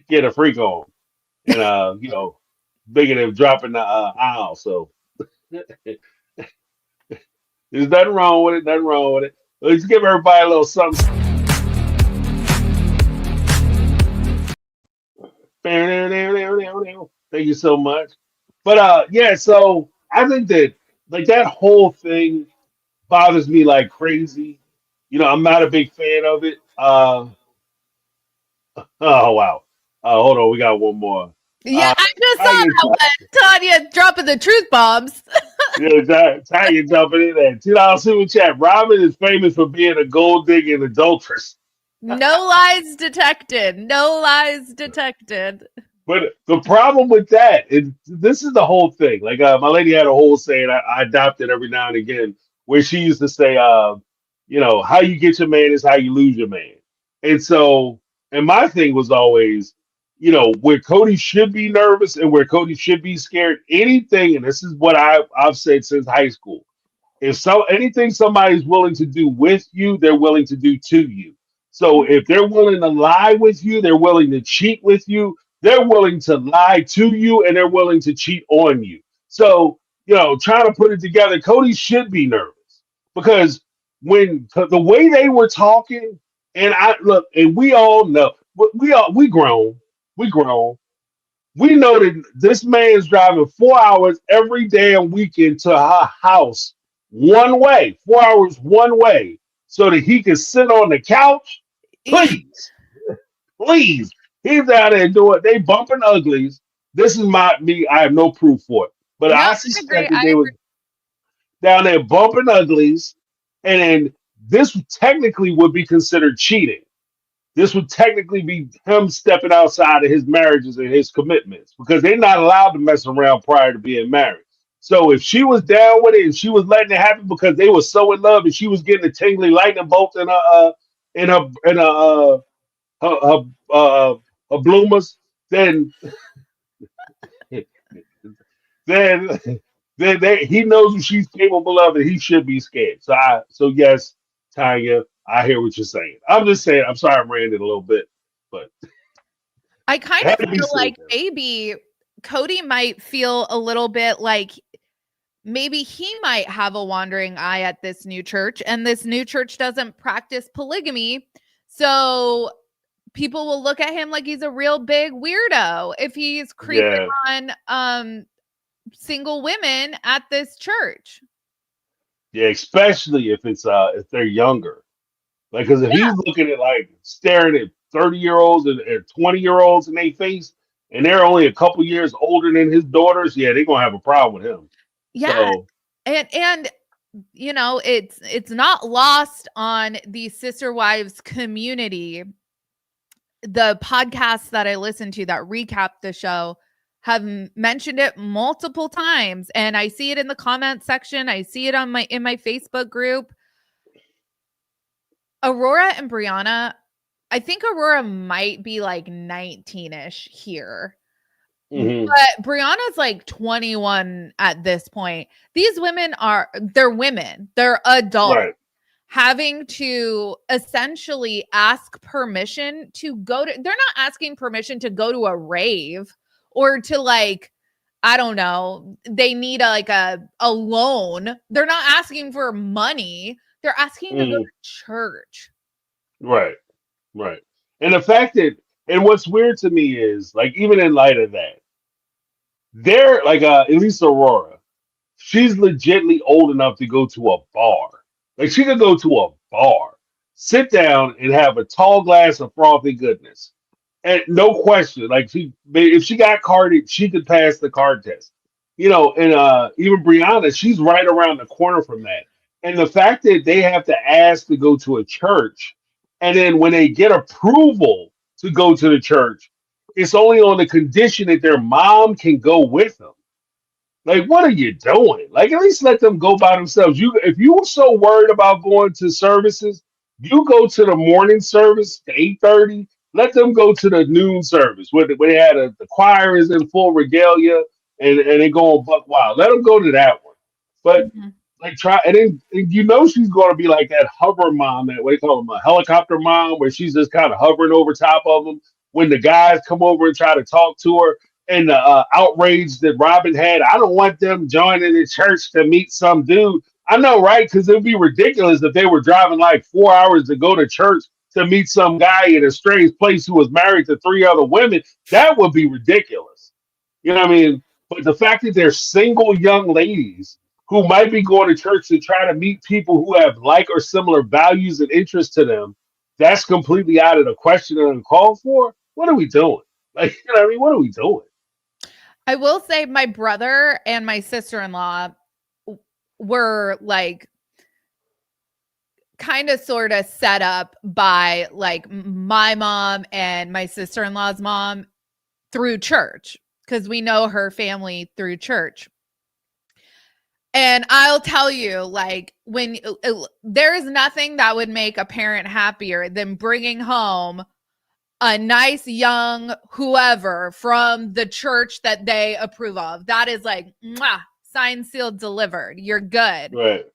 get a freak on, and bigger than dropping the aisle. So there's nothing wrong with it. Nothing wrong with it. Let's give everybody a little something. Thank you so much. But yeah, so I think that like that whole thing bothers me like crazy. I'm not a big fan of it. Oh wow. Hold on, we got one more. Yeah, I just saw Tanya, that one. Tanya dropping the truth bombs. yeah, Tanya jumping in there. $2 super chat. Robyn is famous for being a gold digging adulteress. No lies detected. No lies detected. But the problem with that is this is the whole thing. Like my lady had a whole saying I adopted every now and again, where she used to say, how you get your man is how you lose your man. And so, and my thing was always, where Kody should be nervous and where Kody should be scared. Anything, and this is what I've said since high school. If anything somebody's willing to do with you, they're willing to do to you. So if they're willing to lie with you, they're willing to cheat with you, they're willing to lie to you, and they're willing to cheat on you. So, trying to put it together, Kody should be nervous because the way they were talking, and I look, and we all know, we grown. We know that this man's driving 4 hours every damn weekend to her house one way, 4 hours one way, so that he can sit on the couch. Please, please. He's down there doing, they bumping uglies. This is me. I have no proof for it. But No, I I agree. suspect that I they agree. was down there bumping uglies, and then this technically would be considered cheating. This would technically be him stepping outside of his marriages and his commitments because they're not allowed to mess around prior to being married. So if she was down with it and she was letting it happen because they were so in love and she was getting a tingly lightning bolt in her bloomers, then then he knows what she's capable of and he should be scared. So yes, Tanya, I hear what you're saying. I'm just saying. I'm sorry, I'm ranting a little bit, but I kind it had of to be feel said. like maybe Cody might feel a little bit like maybe he might have a wandering eye at this new church, and this new church doesn't practice polygamy. So people will look at him like he's a real big weirdo if he's creeping Yeah, on single women at this church. yeah, especially if they're younger. Like, because if he's looking at like staring at 30-year-olds and 20-year-olds in their face, and they're only a couple years older than his daughters, yeah, they're gonna have a problem with him. Yeah. So And it's not lost on the sister wives community. The podcasts that I listen to that recap the show have mentioned it multiple times, and I see it in the comment section. I see it in my Facebook group. Aurora and Brianna, I think Aurora might be like 19ish here. mhm, But Brianna's like 21 at this point. These women they're women. They're adults right, having to essentially ask permission to they're not asking permission to go to a rave or to like, I don't know, they need a loan. They're not asking for money. They're asking to go to mhm, church. right, right. And the fact that, and what's weird to me is like even in light of that, they're like at least Aurora, she's legitly old enough to go to a bar. Like she could go to a bar, sit down and have a tall glass of frothy goodness. And no question, like if she got carded, she could pass the card test. And even Brianna, she's right around the corner from that. And the fact that they have to ask to go to a church, and then when they get approval to go to the church, it's only on the condition that their mom can go with them. Like, what are you doing? Like, at least let them go by themselves. If you were so worried about going to services, you go to the morning service, the 8:30. Let them go to the noon service where they had the choir is in full regalia and they go on buck wild. Let them go to that one. But Mhm. like try and then and she's going to be like that hover mom, that what they call them, a helicopter mom, where she's just kind of hovering over top of them when the guys come over and try to talk to her. And the outrage that Robyn had, I don't want them joining the church to meet some dude. I know, right? Because it'd be ridiculous if they were driving like 4 hours to go to church to meet some guy in a strange place who was married to three other women. That would be ridiculous. You know what I mean? But the fact that they're single young ladies who might be going to church to try to meet people who have like or similar values and interests to them, that's completely out of the question and uncalled for. What are we doing? Like, you know what I mean? What are we doing? I will say my brother and my sister-in-law were like kind of sort of set up by like my mom and my sister-in-law's mom through church, because we know her family through church. And I'll tell you, like, when there is nothing that would make a parent happier than bringing home a nice young whoever from the church that they approve of. That is like, mwah, signed, sealed, delivered. You're good. Right.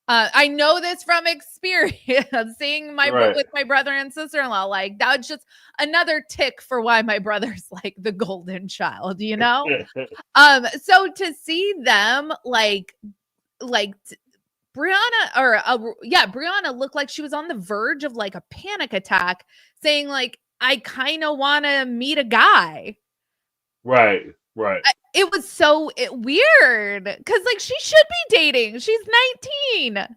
I know this from experience, seeing Right. with my brother and sister-in-law. Like, that was just another tick for why my brother's like the golden child, you know? So to see them like Brianna Brianna looked like she was on the verge of like a panic attack, saying like, I kind of want to meet a guy. Right. Right. It was so weird because like she should be dating. She's 19.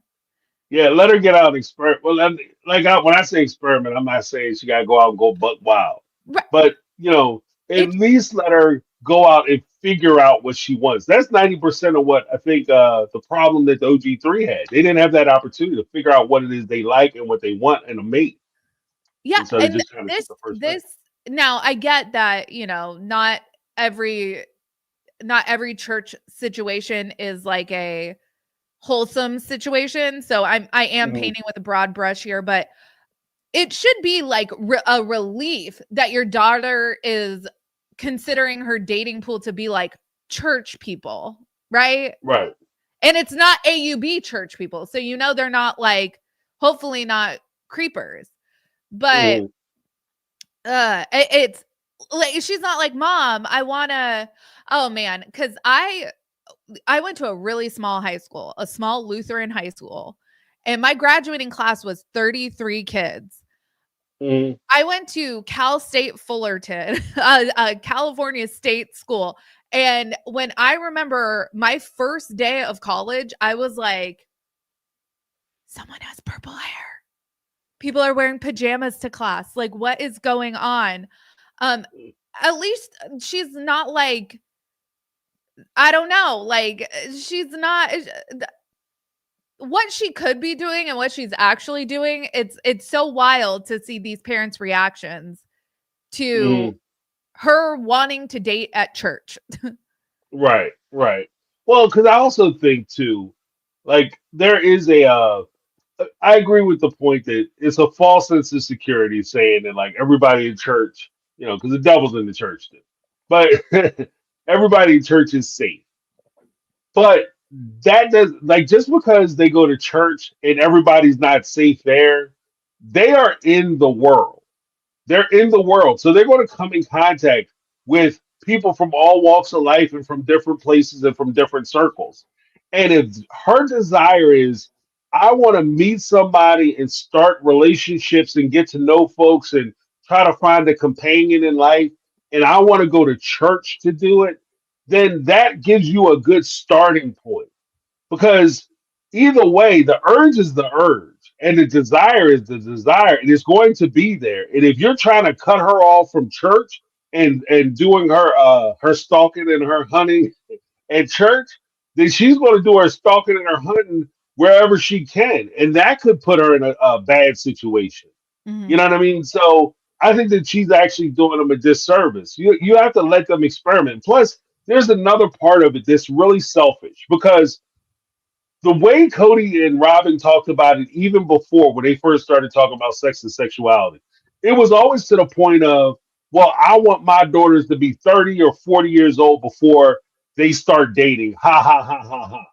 Yeah, let her get out and experiment. Well, when I say experiment, I'm not saying she got to go out and go buck wild. Right. But, at It, least let her go out and figure out what she wants. That's 90% of what I think the problem that the OG3 had. They didn't have that opportunity to figure out what it is they like and what they want in a mate. yeah, And so they and just kind of took the first mate. now I get that, not every church situation is like a wholesome situation. So I am Mhm. painting with a broad brush here, but it should be like a relief that your daughter is considering her dating pool to be like church people, right? Right. And it's not AUB church people. So they're not like, hopefully not creepers. But Mhm. it's like she's not like, Mom, I want to. Oh man, cuz I went to a really small high school, a small Lutheran high school, and my graduating class was 33 kids. Mhm. I went to Cal State Fullerton, a California state school. And when I remember my first day of college, I was like, someone has purple hair. People are wearing pajamas to class. Like, what is going on? Um, at least she's not like, I don't know, like she's not what she could be doing and what she's actually doing. It's so wild to see these parents' reactions to Mhm. her wanting to date at church. Right. Right. Well, because I also think too, like there is I agree with the point that it's a false sense of security saying that like everybody in church, because the devil's in the church too, but everybody in church is safe. But that does like just because they go to church and everybody's not safe there, they are in the world. They're in the world. So they're going to come in contact with people from all walks of life and from different places and from different circles. And if her desire is, I want to meet somebody and start relationships and get to know folks and try to find a companion in life, and I want to go to church to do it, then that gives you a good starting point because either way, the urge is the urge, and the desire is the desire, and it's going to be there. And if you're trying to cut her off from church and doing her stalking and her hunting at church, then she's going to do her stalking and her hunting wherever she can, and that could put her in a bad situation. You Mhm. know what I mean? So I think that she's actually doing them a disservice. You have to let them experiment. Plus, there's another part of it that's really selfish because the way Cody and Robyn talked about it, even before when they first started talking about sex and sexuality, it was always to the point of, well, I want my daughters to be 30 or 40 years old before they start dating. Ha ha ha ha ha.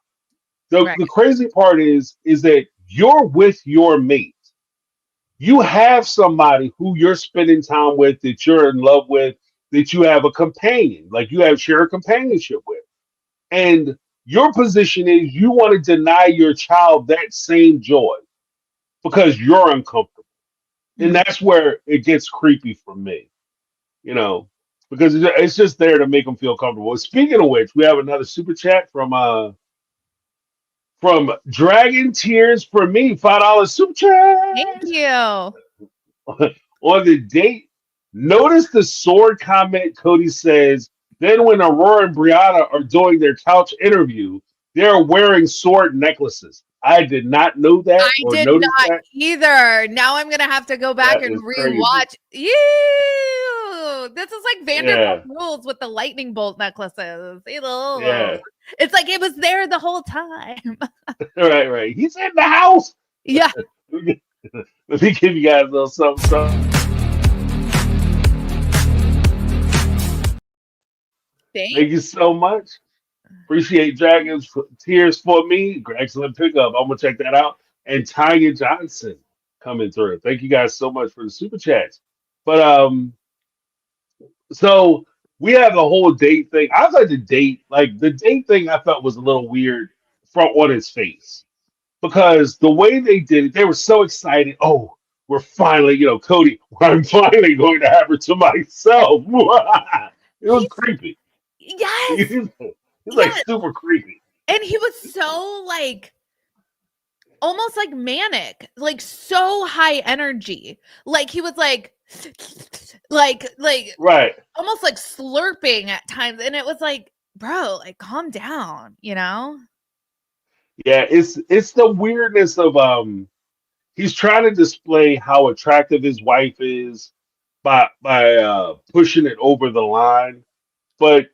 Right. The crazy part is that you're with your mate. You have somebody who you're spending time with, that you're in love with, that you have a companion, like you have shared companionship with. And your position is you want to deny your child that same joy because you're uncomfortable. And Mhm. that's where it gets creepy for me, because it's just there to make them feel comfortable. Speaking of which, we have another super chat from Dragon Tears for Me, $5 super Thank chat. you. On the date, notice the sword comment. Cody says, Then when Aurora and Brianna are doing their couch interview, they're wearing sword necklaces. I did not know that I or did notice not that. either. Now I'm gonna have to go back That and is crazy. rewatch. Ew! This is like Vanderpump Yeah, Rules with the lightning bolt necklaces. Ew. yeah. It's like it was there the whole time. Right, right. He's in the house. Yeah. Let me give you guys a little something, something. Thank Thank you so much. Appreciate Dragons Tears for Me. Excellent pickup. I'm gonna check that out. And Tanya Johnson coming through. Thank you guys so much for the super chats. But so we have the whole date thing. I was like the date, like the date thing I felt was a little weird from on its face. Because the way they did it, they were so excited. Oh, we're finally, Cody, I'm finally going to have her to myself. It was he's creepy. yes. He's like Yes. super creepy. And he was so like almost like manic, like so high energy. Like he was like Right. almost like slurping at times. And it was like, bro, like calm down, you know? Yeah, it's the weirdness of he's trying to display how attractive his wife is by pushing it over the line. But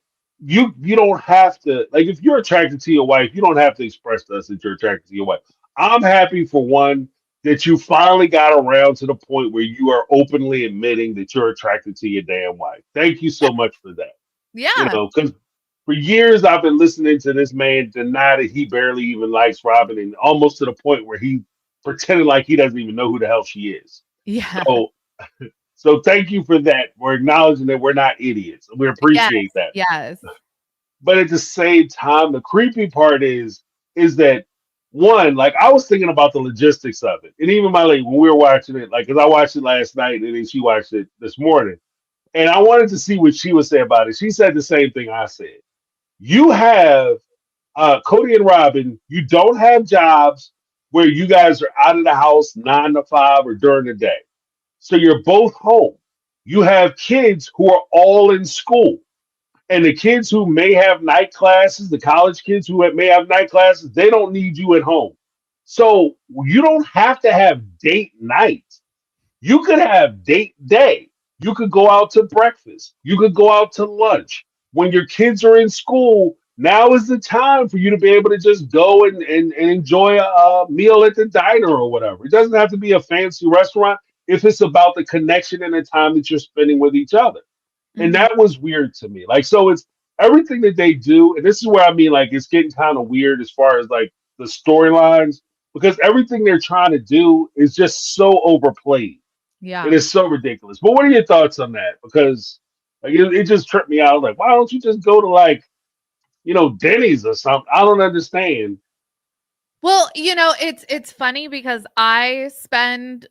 you don't have to, like, if you're attracted to your wife, you don't have to express to us that you're attracted to your wife. I'm happy for one that you finally got around to the point where you are openly admitting that you're attracted to your damn wife. Thank you Yeah. so much for that. Yeah. Because for years I've been listening to this man deny that he barely even likes Robyn, and almost to the point where he pretended like he doesn't even know who the hell she is. Yeah. So so thank you for that. We're acknowledging that we're not idiots. We Yes. appreciate that. Yes. But at the same time, the creepy part is that one, like I was thinking about the logistics of it, and even my lady when we were watching it, like because I watched it last night and then she watched it this morning, and I wanted to see what she would say about it. She said the same thing I said. You have Cody and Robyn. You don't have jobs where you guys are out of the house 9 to 5 or during the day, so you're both home. You have kids who are all in school, and the kids who may have night classes, the college kids who may have night classes, they don't need you at home. So you don't have to have date night. You could have date day. You could go out to breakfast. You could go out to lunch. When your kids are in school, now is the time for you to be able to just go and enjoy a meal at the diner or whatever. It doesn't have to be a fancy restaurant if it's about the connection and the time that you're spending with each other. And Mhm. that was weird to me. Like, so it's everything that they do, and this is where I mean, like, it's getting kind of weird as far as like the storylines, because everything they're trying to do is just so overplayed. It Yeah. is so ridiculous. But what are your thoughts on that? Because like it just tripped me out. Like, why don't you just go to like, Denny's or something? I don't understand. Well, it's funny because I spend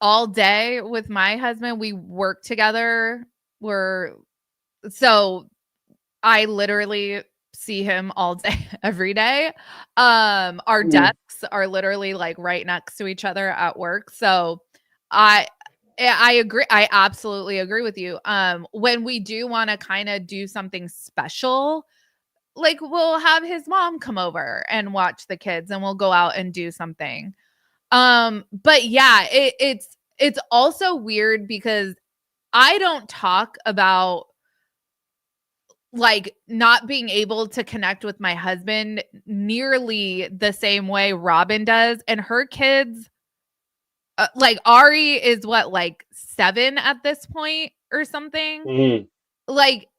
all day with my husband. We work together. We're so I literally see him all day every day. Our Mhm. desks are literally like right next to each other at work. So I I agree. I absolutely agree with you. When we do want to kind of do something special, like we'll have his mom come over and watch the kids and we'll go out and do something. But yeah, it's also weird because I don't talk about like not being able to connect with my husband nearly the same way Robyn does. And her kids, like Ari is what, like 7 at this point or something. Mhm. Like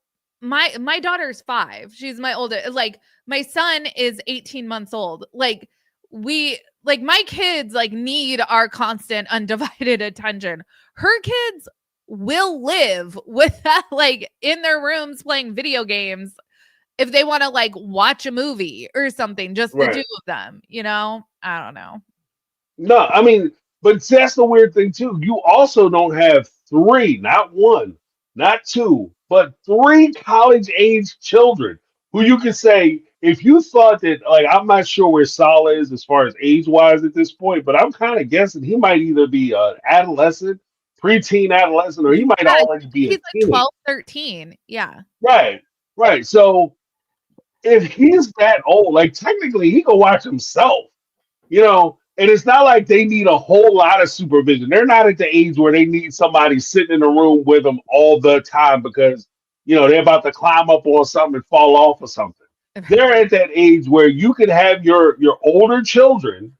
my daughter's 5. She's my older. Like my son is 18 months old. Like my kids like need our constant undivided attention. Her kids will live with that like in their rooms playing video games if they want to like watch a movie or something, just the two Right. of them, you know? I don't know. No, I mean, but see, that's the weird thing too. You also don't have three, not one, not two, but three college age children who you could say, if you thought that, like, I'm not sure where Saul is as far as age wise at this point, but I'm kind of guessing he might either be an adolescent, preteen adolescent, or he might Yeah, already be a he's like teenager. 12, 13. Yeah. Right. Right. So if he's that old, like technically he can watch himself, and it's not like they need a whole lot of supervision. They're not at the age where they need somebody sitting in the room with them all the time because, they're about to climb up on something and fall off or something. They're at that age where you can have your older children,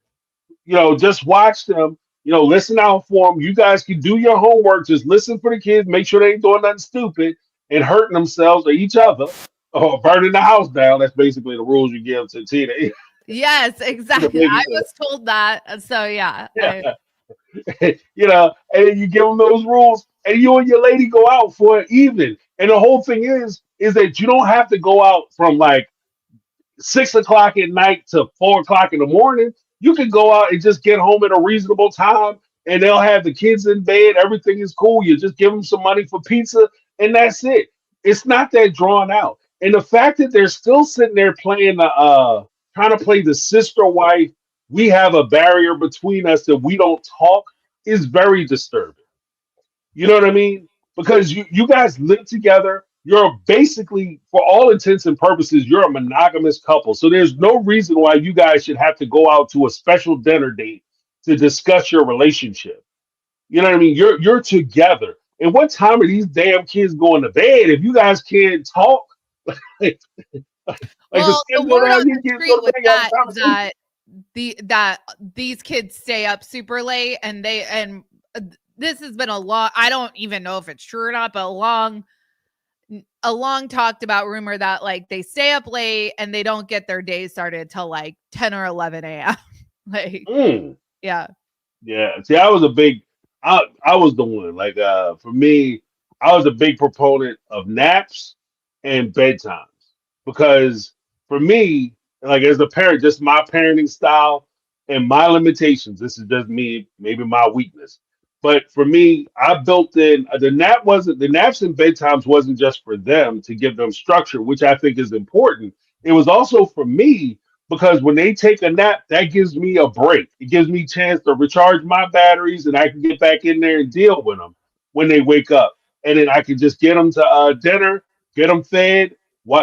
just watch them, listen out for them. You guys can do your homework, just listen for the kids, make sure they ain't doing nothing stupid and hurting themselves or each other or burning the house down. That's basically the rules you give to teenagers. Yes, exactly. I was told that. So yeah. Yeah. And then you give them those rules, and you and your lady go out for an evening. And the whole thing is that you don't have to go out from like 6 o'clock at night to 4 o'clock in the morning. You can go out and just get home at a reasonable time, and they'll have the kids in bed. Everything is cool. You just give them some money for pizza, and that's it. It's not that drawn out. And the fact that they're still sitting there playing trying to play the sister wife, we have a barrier between us that we don't talk, is very disturbing. You know what I mean? Because you guys live together. You're basically, for all intents and purposes, you're a monogamous couple. So there's no reason why you guys should have to go out to a special dinner date to discuss your relationship. You know what I mean? You're together. And what time are these damn kids going to bed if you guys can't talk? like, like the Well, the schedule word now, on you the kids street go to with bed, you have that a is conversation. that these kids stay up super late and this has been I don't even know if it's true or not, but a long talked about rumor that like they stay up late and they don't get their day started till like 10 or 11 a.m. like, Mm. yeah. Yeah, see, I was the one. Like for me, I was a big proponent of naps and bedtimes because for me, like as a parent, just my parenting style and my limitations. This is just me, maybe my weakness. But for me, I built in the naps and bedtimes wasn't just for them to give them structure, which I think is important. It was also for me because when they take a nap, that gives me a break. It gives me a chance to recharge my batteries, and I can get back in there and deal with them when they wake up. And then I can just get them to dinner, get them fed,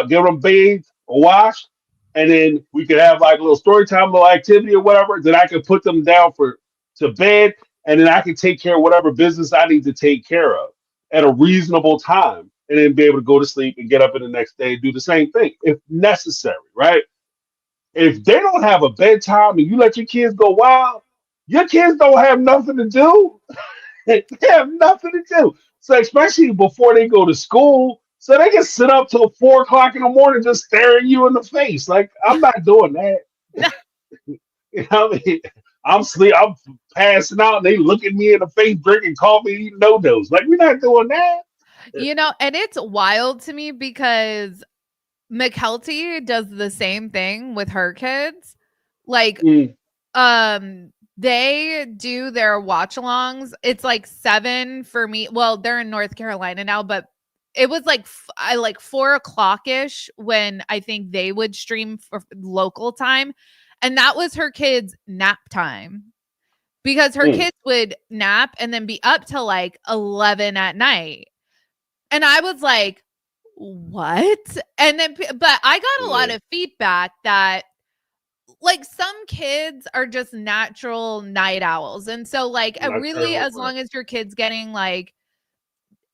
get them bathed or washed, and then we could have like a little story time, little activity or whatever. Then I can put them down for to bed, and then I can take care of whatever business I need to take care of at a reasonable time, and then be able to go to sleep and get up in the next day and do the same thing if necessary, right? If they don't have a bedtime and you let your kids go wild, your kids don't have nothing to do. They have nothing to do. So especially before they go to school, so they can sit up till 4 o'clock in the morning just staring you in the face. Like I'm not doing that. What I mean? I'm passing out and they look at me in the face, drinking coffee, eating no-dos. Like we're not doing that. And it's wild to me because McKelty does the same thing with her kids. Like, Mm, they do their watch alongs. It's like 7 for me. Well, they're in North Carolina now, but it was like I like 4 o'clock ish when I think they would stream for local time. And that was her kids' nap time because her mm, kids would nap and then be up till like 11 at night. And I was like, what? And then, but I got a lot yeah, of feedback that like some kids are just natural night owls. And so, like, really, nocturnal, as right. long as your kid's getting like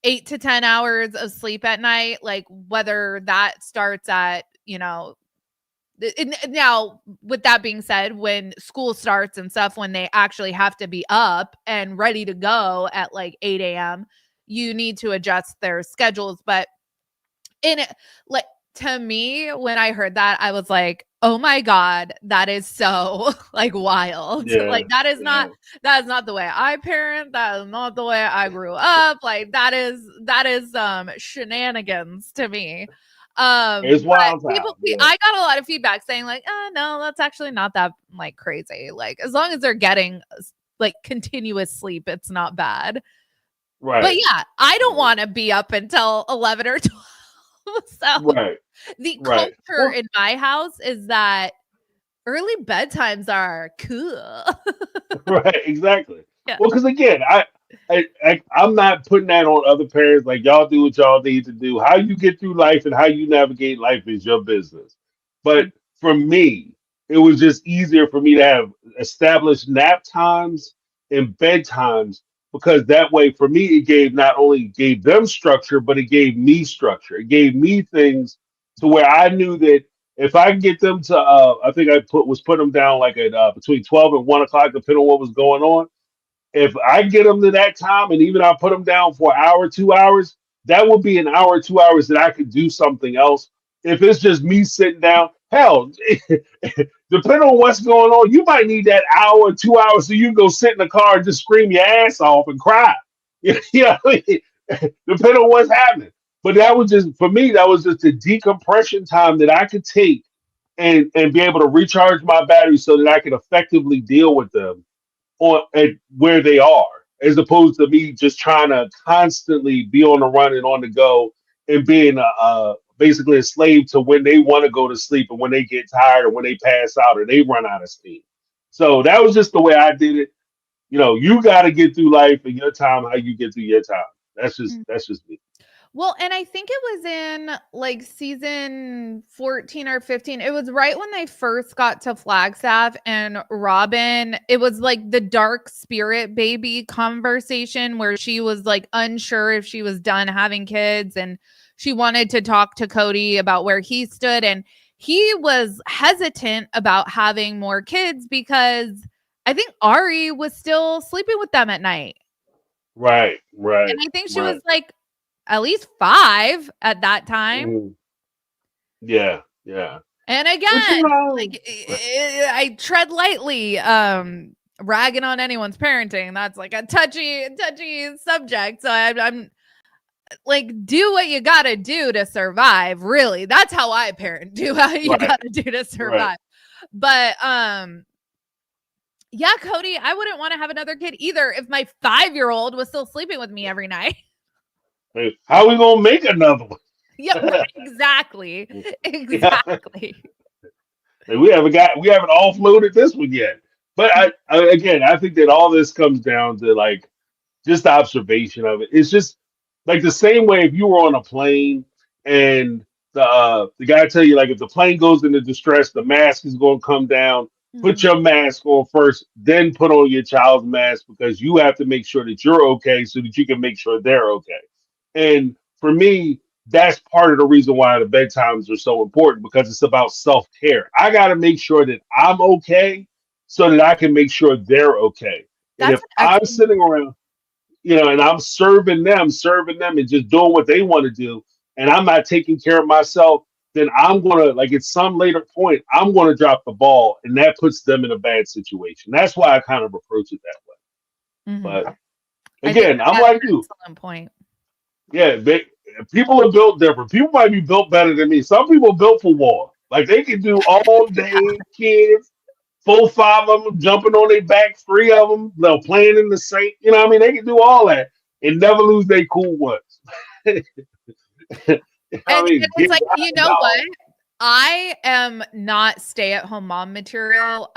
8 to 10 hours of sleep at night, like, whether that starts at, now, with that being said, when school starts and stuff, when they actually have to be up and ready to go at like 8 a.m., you need to adjust their schedules. But in it, like, to me, when I heard that, I was like, oh my God, that is so like wild. Yeah, Like yeah, that is not the way I parent. That is not the way I grew up. Like that is shenanigans to me. it's But wild time. Yeah, I got a lot of feedback saying like, oh no, that's actually not that like crazy. Like as long as they're getting like continuous sleep, it's not bad. But right, yeah, I don't right, want to be up until 11 or 12. So right, the right. culture Well, in my house is that early bedtimes are cool. right, exactly. Yeah. Well, because again, I'm not putting that on other parents. Like y'all do what y'all need to do. How you get through life and how you navigate life is your business. But for me, it was just easier for me to have established nap times and bedtimes because that way for me it gave not only gave them structure, but it gave me structure. It gave me things to where I knew that if I can get them to I think I put them down like at between 12 and 1 o'clock, depending on what was going on, if I get them to that time and even I put them down for an hour, 2 hours, that would be an hour, 2 hours that I could do something else. If it's just me sitting down, hell, depending on what's going on, you might need that hour, 2 hours so you can go sit in the car and just scream your ass off and cry. You know what I mean? Depending on what's happening. But that was just, for me, that was just a decompression time that I could take and be able to recharge my battery so that I could effectively deal with them on at where they are, as opposed to me just trying to constantly be on the run and on the go and being basically a slave to when they want to go to sleep and when they get tired or when they pass out or they run out of steam. So that was just the way I did it. You know, you got to get through life in your time how you get through your time. That's just me. Well, and I think it was in like season 14 or 15. It was right when they first got to Flagstaff and Robyn, it was like the dark spirit baby conversation where she was like unsure if she was done having kids and she wanted to talk to Cody about where he stood. And he was hesitant about having more kids because I think Ari was still sleeping with them at night. Right, And right, I think she was right. like at least 5 at that time. Mhm. Yeah, yeah. And But you again, know, like I tread lightly, ragging on anyone's parenting. That's like a touchy subject. So I'm like, do what you gotta do to survive. Really, that's how I parent. Do what you right, gotta do to right. survive. But yeah, Cody, I wouldn't want to have another kid either if my 5-year-old was still sleeping with me every night. Hey, how we gonna make another one? Yeah, right, exactly. Yeah. Exactly. Like, we haven't offloaded this one yet. But again, I think that all this comes down to like just the observation of it. It's just like the same way if you were on a plane and the guy tell you like if the plane goes into distress, the mask is going to come down. Put Mhm. your mask on first, then put on your child's mask because you have to make sure that you're okay so that you can make sure they're okay. And for me, that's part of the reason why the bedtimes are so important because it's about self care. I got to make sure that I'm okay so that I can make sure they're okay. And That's if an I'm excellent sitting around, and I'm serving them and just doing what they want to do, and I'm not taking care of myself, then I'm gonna like at some later point, I'm gonna drop the ball, and that puts them in a bad situation. That's why I kind of approach it that way. Mhm. But I think again, I'm that's like an you. excellent point. Yeah, people are built different. People might be built better than me. Some people are built for war. Like they can do all day, kids, 4, 5 of them jumping on their back, 3 of them, they're playing in the sink. You know what I mean? They can do all that and never lose their cool ones. You know what I And mean? it's Get like, God you a know dog. what? I am not stay-at-home mom material.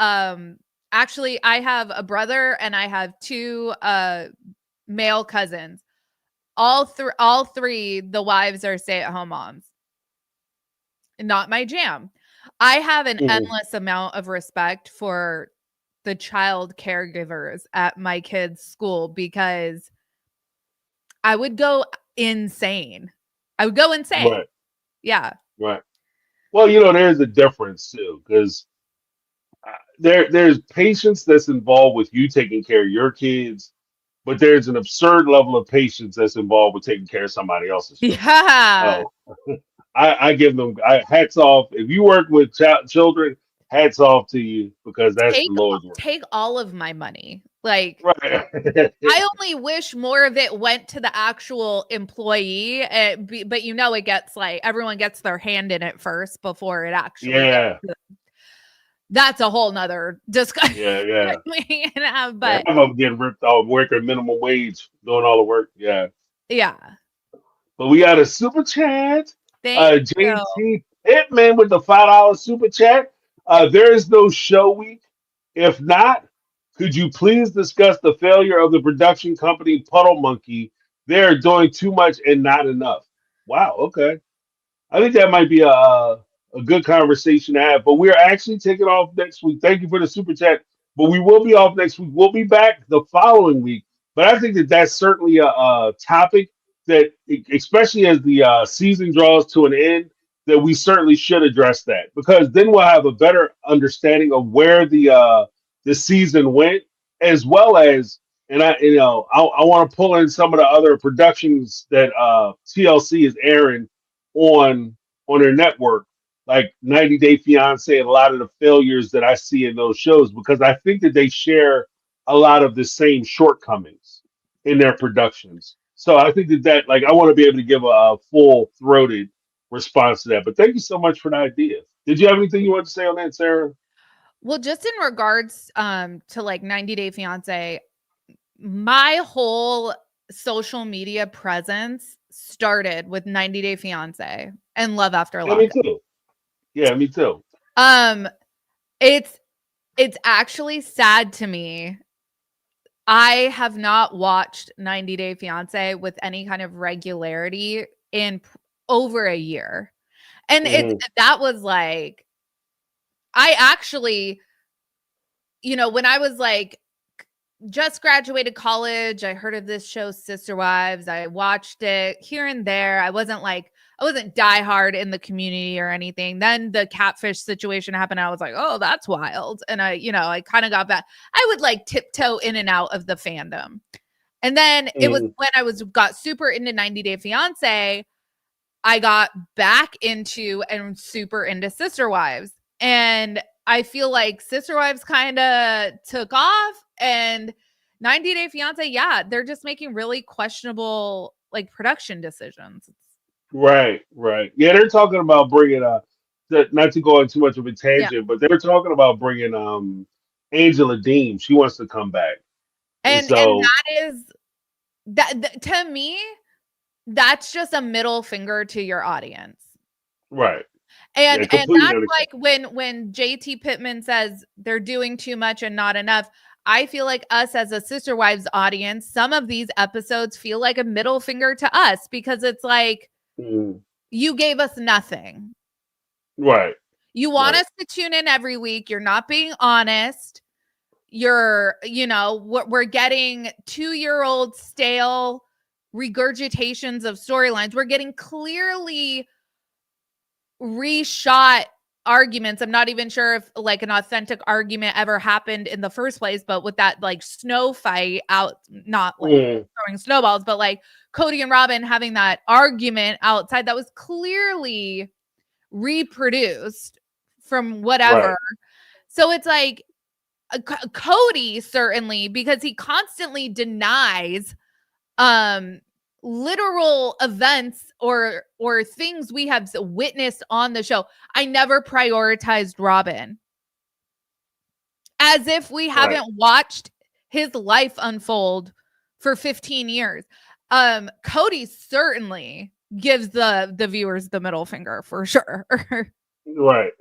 Actually, I have a brother and I have 2 male cousins. All 3 the wives are stay-at-home moms. Not my jam. I have an Mhm. endless amount of respect for the child caregivers at my kids' school because I would go insane. I would go insane. Right, Yeah. right. Well, there's a difference too, because there's patience that's involved with you taking care of your kids, but there's an absurd level of patience that's involved with taking care of somebody else's children. Yeah. So I give them hats off. If you work with children, hats off to you because that's the Take Lord's work. take all of my money. Like, Right. I only wish more of it went to the actual employee, but it gets like everyone gets their hand in it first before it actually gets Yeah. to that's a whole nother discussion. Yeah. Yeah. Yeah. But Half of them getting ripped off, working minimum wage, doing all the work. Yeah. yeah. But we got a super chat. Thank you. JT Pittman with the $5 super chat. There is no show week. If not, Could you please discuss the failure of the production company Puddle Monkey? They are doing too much and not enough. Wow. Okay. I think that might be a good conversation to have. But we're actually taking off next week. Thank you for the super chat. But we will be off next week. We'll be back the following week. But I think that that's certainly a topic that, especially as the season draws to an end, that we certainly should address that, because then we'll have a better understanding of where the season went, as well as, and I want to pull in some of the other productions that TLC is airing on their network, like 90 Day Fiance and a lot of the failures that I see in those shows, because I think that they share a lot of the same shortcomings in their productions. So I think that like I want to be able to give a full throated response to that. But thank you so much for the idea. Did you have anything you want to say on that, Sarah? Well, just in regards to like 90 Day Fiance, my whole social media presence started with 90 Day Fiance and Love After Yeah, me Lockdown. too. Yeah, me too. It's actually sad to me. I have not watched 90 Day Fiance with any kind of regularity in over a year. And that was like, I actually, when I was like just graduated college, I heard of this show, Sister Wives. I watched it here and there. I wasn't diehard in the community or anything. Then the catfish situation happened. I was like, oh, that's wild. And I kind of got back. I would like tiptoe in and out of the fandom. And then it was when I got super into 90 Day Fiance, I got back into and super into Sister Wives. And I feel like Sister Wives kind of took off, and 90 Day Fiance, yeah, they're just making really questionable like production decisions. Right. Yeah, they're talking about bringing not to go on too much of a tangent, but they were talking about bringing Angela Dean. She wants to come back, and so that is that to me, that's just a middle finger to your audience. right. And Yeah, that's like when JT Pittman says they're doing too much and not enough. I feel like us as a Sister Wives audience, some of these episodes feel like a middle finger to us, because it's like, you gave us nothing. Right. You want us to tune in every week. You're not being honest. We're getting 2-year-old stale regurgitations of storylines. We're getting clearly reshot arguments. I'm not even sure if like an authentic argument ever happened in the first place, but with that like snow fight out, not like throwing snowballs, but like Cody and Robyn having that argument outside that was clearly reproduced from whatever. Right. So it's like Cody, certainly, because he constantly denies literal events or things we have witnessed on the show. I never prioritized Robyn, as if we haven't watched his life unfold for 15 years. Cody certainly gives the viewers the middle finger for sure. Right.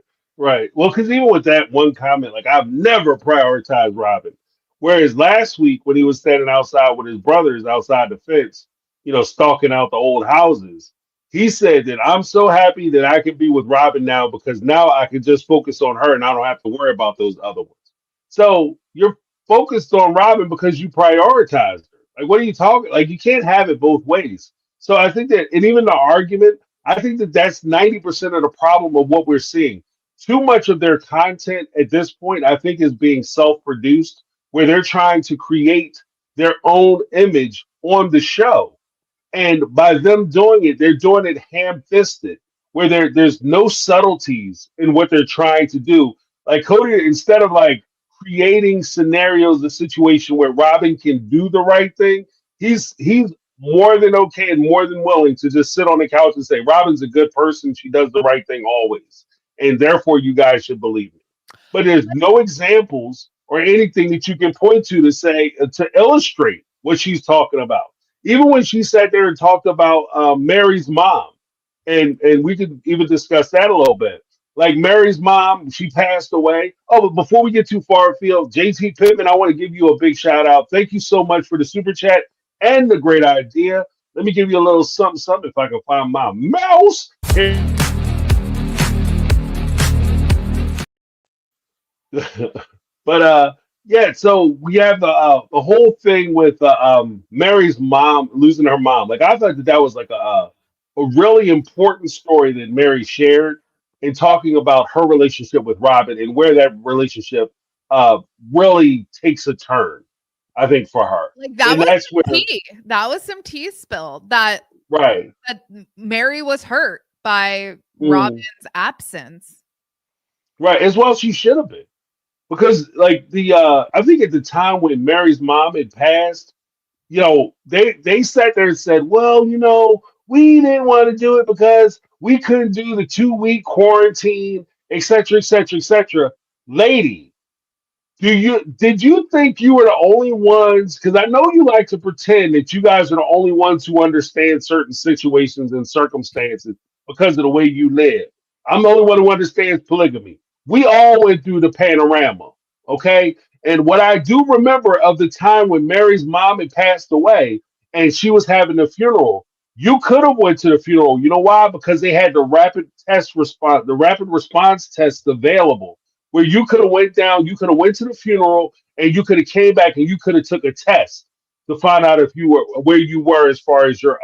Well, because even with that one comment, like I've never prioritized Robyn. Whereas last week when he was standing outside with his brothers outside the fence, stalking out the old houses, he said that I'm so happy that I can be with Robyn now, because now I can just focus on her and I don't have to worry about those other ones. So you're focused on Robyn because you prioritized her. Like, what are you talking? Like, you can't have it both ways. So I think that, and even the argument, I think that that's 90% of the problem of what we're seeing. Too much of their content at this point, I think, is being self-produced, where they're trying to create their own image on the show. And by them doing it, they're doing it ham-fisted, where there's no subtleties in what they're trying to do. Like Cody, instead of like creating scenarios, the situation where Robyn can do the right thing, he's more than okay and more than willing to just sit on the couch and say, Robyn's a good person. She does the right thing always. And therefore, you guys should believe it. But there's no examples or anything that you can point to say, to illustrate what she's talking about. Even when she sat there and talked about Mary's mom, and we could even discuss that a little bit. Like Mary's mom, she passed away. Oh, but before we get too far afield, JT Pittman, I want to give you a big shout out. Thank you so much for the super chat and the great idea. Let me give you a little something, something if I can find my mouse. But yeah, so we have the whole thing with Mary's mom losing her mom. Like I thought that that was like a really important story that Mary shared in talking about her relationship with Robyn and where that relationship uh really takes a turn. I think for her, Like that and was that's some where tea. That was some tea spilled that right. Mary was hurt by Mm, Robyn's absence. right, as well she should have been. Because like the I think at the time when Mary's mom had passed, they sat there and said, well, we didn't want to do it because we couldn't do the 2 week quarantine, et cetera, et cetera, et cetera. Lady, did you think you were the only ones? Because I know you like to pretend that you guys are the only ones who understand certain situations and circumstances because of the way you live. I'm the only one who understands polygamy. We all went through the panorama, okay? And what I do remember of the time when Mary's mom had passed away and she was having a funeral, you could have went to the funeral. You know why? Because they had the rapid response test available where you could have went down, you could have went to the funeral, and you could have came back and you could have took a test to find out if you were where you were as far as your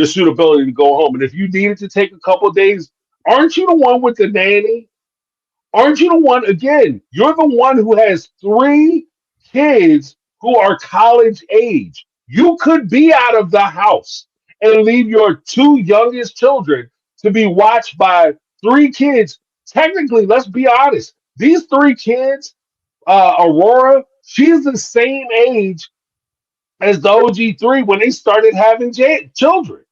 suitability to go home. And if you needed to take a couple of days, aren't you the one with the nanny? Aren't you the one again? You're the one who has three kids who are college age. You could be out of the house and leave your two youngest children to be watched by three kids. Technically, let's be honest. These three kids, Aurora, she's the same age as the OG3 when they started having children.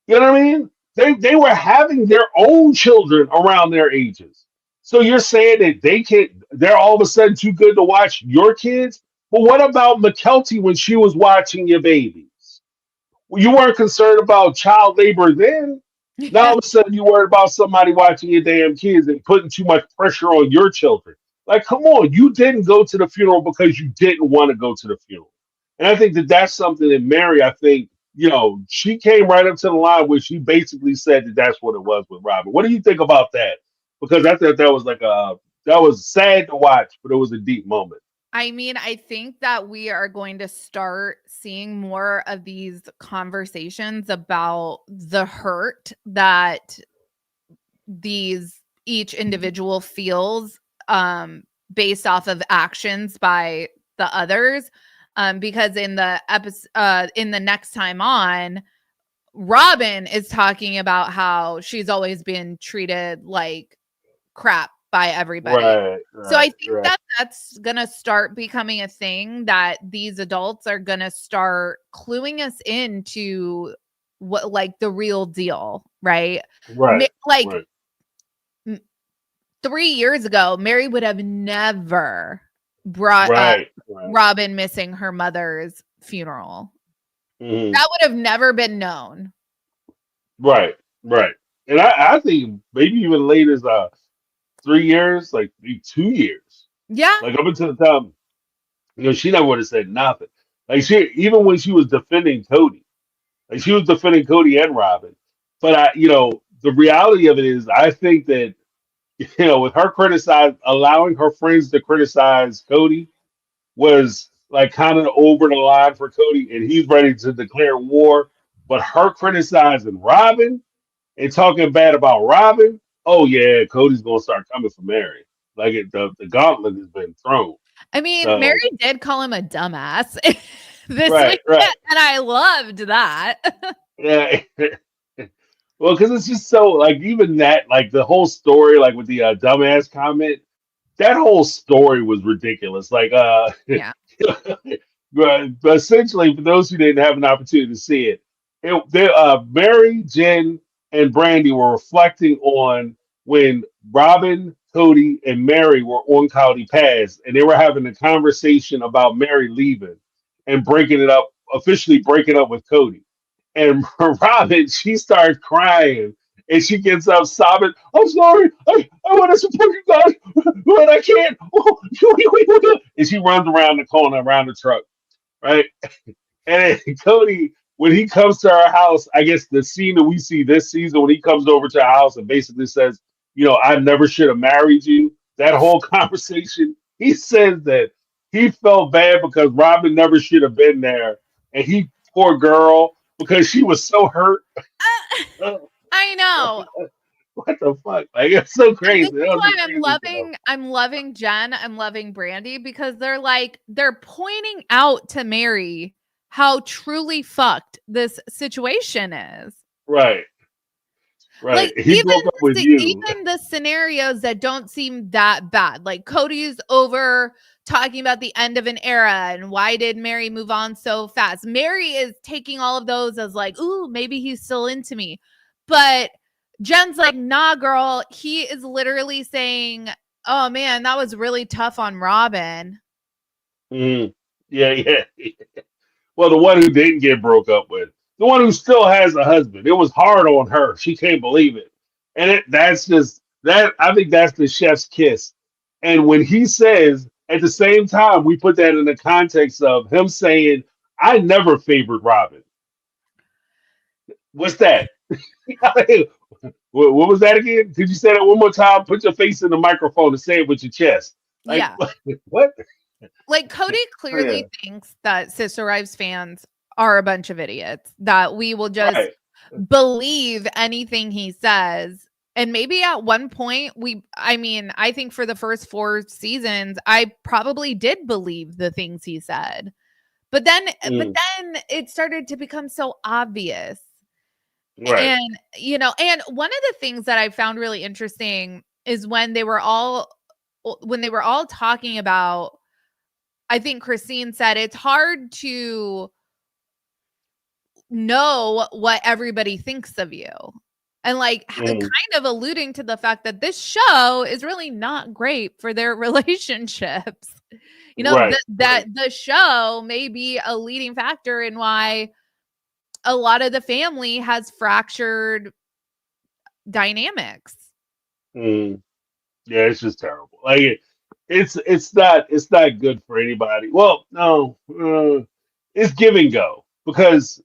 You know what I mean? They were having their own children around their ages. So you're saying that they're all of a sudden too good to watch your kids? But what about McKelty when she was watching your babies? You weren't concerned about child labor then. Now all of a sudden you worried about somebody watching your damn kids and putting too much pressure on your children. Like, come on, you didn't go to the funeral because you didn't want to go to the funeral. And I think that that's something that Mary, I think, she came right up to the line where she basically said that that's what it was with Robyn. What do you think about that? Because I thought that was that was sad to watch, but it was a deep moment. I mean, I think that we are going to start seeing more of these conversations about the hurt that each individual feels based off of actions by the others. Because in the episode, in the next time on, Robyn is talking about how she's always been treated like crap by everybody. Right, So I right, think right, that that's going to start becoming a thing that these adults are going to start cluing us into what, like, the real deal, right? right, Like right, 3 years ago, Mary would have never brought up right, right. Robyn missing her mother's funeral. Mhm. That would have never been known. Right, right. And I think maybe even late as 3 years, like maybe 2 years. Yeah. Like up until the time, she never would have said nothing. Like she even when she was defending Cody, like she was defending Cody and Robyn. But the reality of it is I think that, with her allowing her friends to criticize Cody was like kind of over the line for Cody, and he's ready to declare war. But her criticizing Robyn and talking bad about Robyn, oh yeah, Cody's gonna start coming for Mary. Like the gauntlet has been thrown. I mean, Mary So did call him a dumbass this right, week, right, and I loved that. yeah. Well, because it's just so like even that like the whole story like with the dumbass comment, that whole story was ridiculous. Like Yeah. but essentially for those who didn't have an opportunity to see it, Mary, Jen, and Brandy were reflecting on when Robyn, Cody, and Mary were on Cloudy Pass, and they were having a conversation about Mary leaving and officially breaking up with Cody. And Robyn, she started crying and she gets up sobbing. I'm sorry. I want to support you guys, but I can't. And she runs around the corner, around the truck, right? And then Cody, when he comes to our house, I guess the scene that we see this season, when he comes over to our house and basically says, I never should have married you. That whole conversation, he says that he felt bad because Robyn never should have been there. And he, poor girl, because she was so hurt. I know. What the fuck? Like, it's so And this crazy. is why I'm loving Jen, I'm loving Brandy, because they're pointing out to Mary how truly fucked this situation is. Right. Like He broke up with you. even the scenarios that don't seem that bad. Like Cody's over talking about the end of an era and why did Mary move on so fast? Mary is taking all of those as like, ooh, maybe he's still into me. But Jen's like, nah, girl. He is literally saying, oh man, that was really tough on Robyn. Yeah. Well, the one who didn't get broke up with, the one who still has a husband. It was hard on her. She can't believe it, and that's just that. I think that's the chef's kiss. And when he says, at the same time, we put that in the context of him saying, "I never favored Robyn." What's that? What was that again? Could you say that one more time? Put your face in the microphone and say it with your chest. Like, Yeah. What? Like Cody clearly thinks that Sister Wives fans are a bunch of idiots, that we will just believe anything he says. And maybe at one point I think for the first 4 seasons, I probably did believe the things he said. But then it started to become so obvious. Right. And, and one of the things that I found really interesting is when they were all talking about, I think Christine said, it's hard to know what everybody thinks of you. And kind of alluding to the fact that this show is really not great for their relationships. That the show may be a leading factor in why a lot of the family has fractured dynamics. Yeah, it's just terrible. Like it's not good for anybody. Well, no, it's give and go, because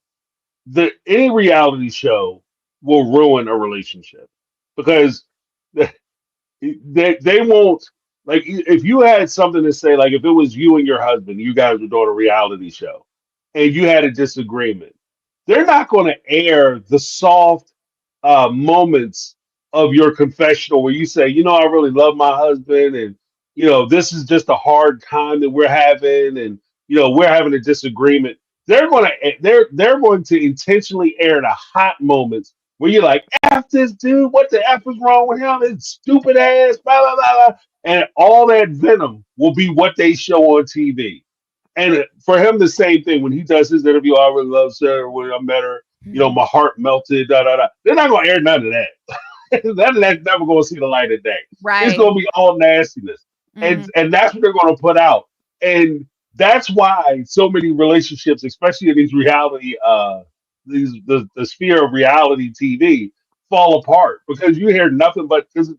any reality show will ruin a relationship, because they won't, like, if you had something to say, like if it was you and your husband, you guys were doing a reality show and you had a disagreement, they're not going to air the soft moments of your confessional where you say, I really love my husband, and this is just a hard time that we're having, and we're having a disagreement. They're going to intentionally air the hot moments where you're like, F this dude, what the F is wrong with him? It's stupid ass, blah, blah, blah, blah. And all that venom will be what they show on TV. And for him, the same thing. When he does his interview, I really love her, when I met her, my heart melted, da, da, da. They're not going to air none of that. None of that's never going to see the light of day. Right. It's going to be all nastiness. And that's what they're going to put out. And that's why so many relationships, especially in these reality, the sphere of reality TV, fall apart, because you hear nothing but, because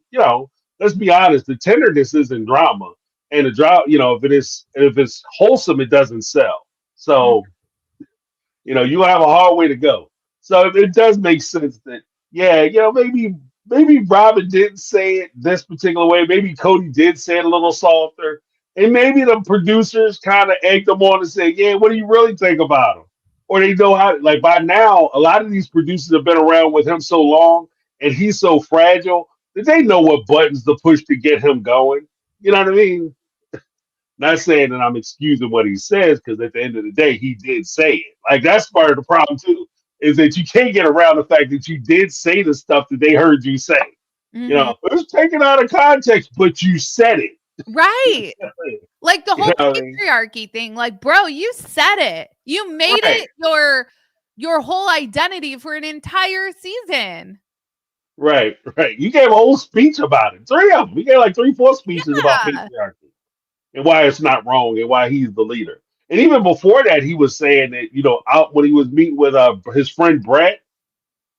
let's be honest, the tenderness isn't drama, and the drama, if it's wholesome, it doesn't sell. So you have a hard way to go. So it does make sense that maybe Robyn didn't say it this particular way. Maybe Cody did say it a little softer. And maybe the producers kind of egged them on and say, yeah, what do you really think about him? Or they know how, like, by now, a lot of these producers have been around with him so long and he's so fragile that they know what buttons to push to get him going. You know what I mean? Not saying that I'm excusing what he says, because at the end of the day, he did say it. Like, that's part of the problem, too, is that you can't get around the fact that you did say the stuff that they heard you say. It was taken out of context, but you said it. Right. Like the whole patriarchy thing. Like, bro, you said it. You made it your whole identity for an entire season. Right. You gave a whole speech about it. 3 of them. You gave like 3, 4 speeches about patriarchy and why it's not wrong and why he's the leader. And even before that, he was saying that, out when he was meeting with his friend Brett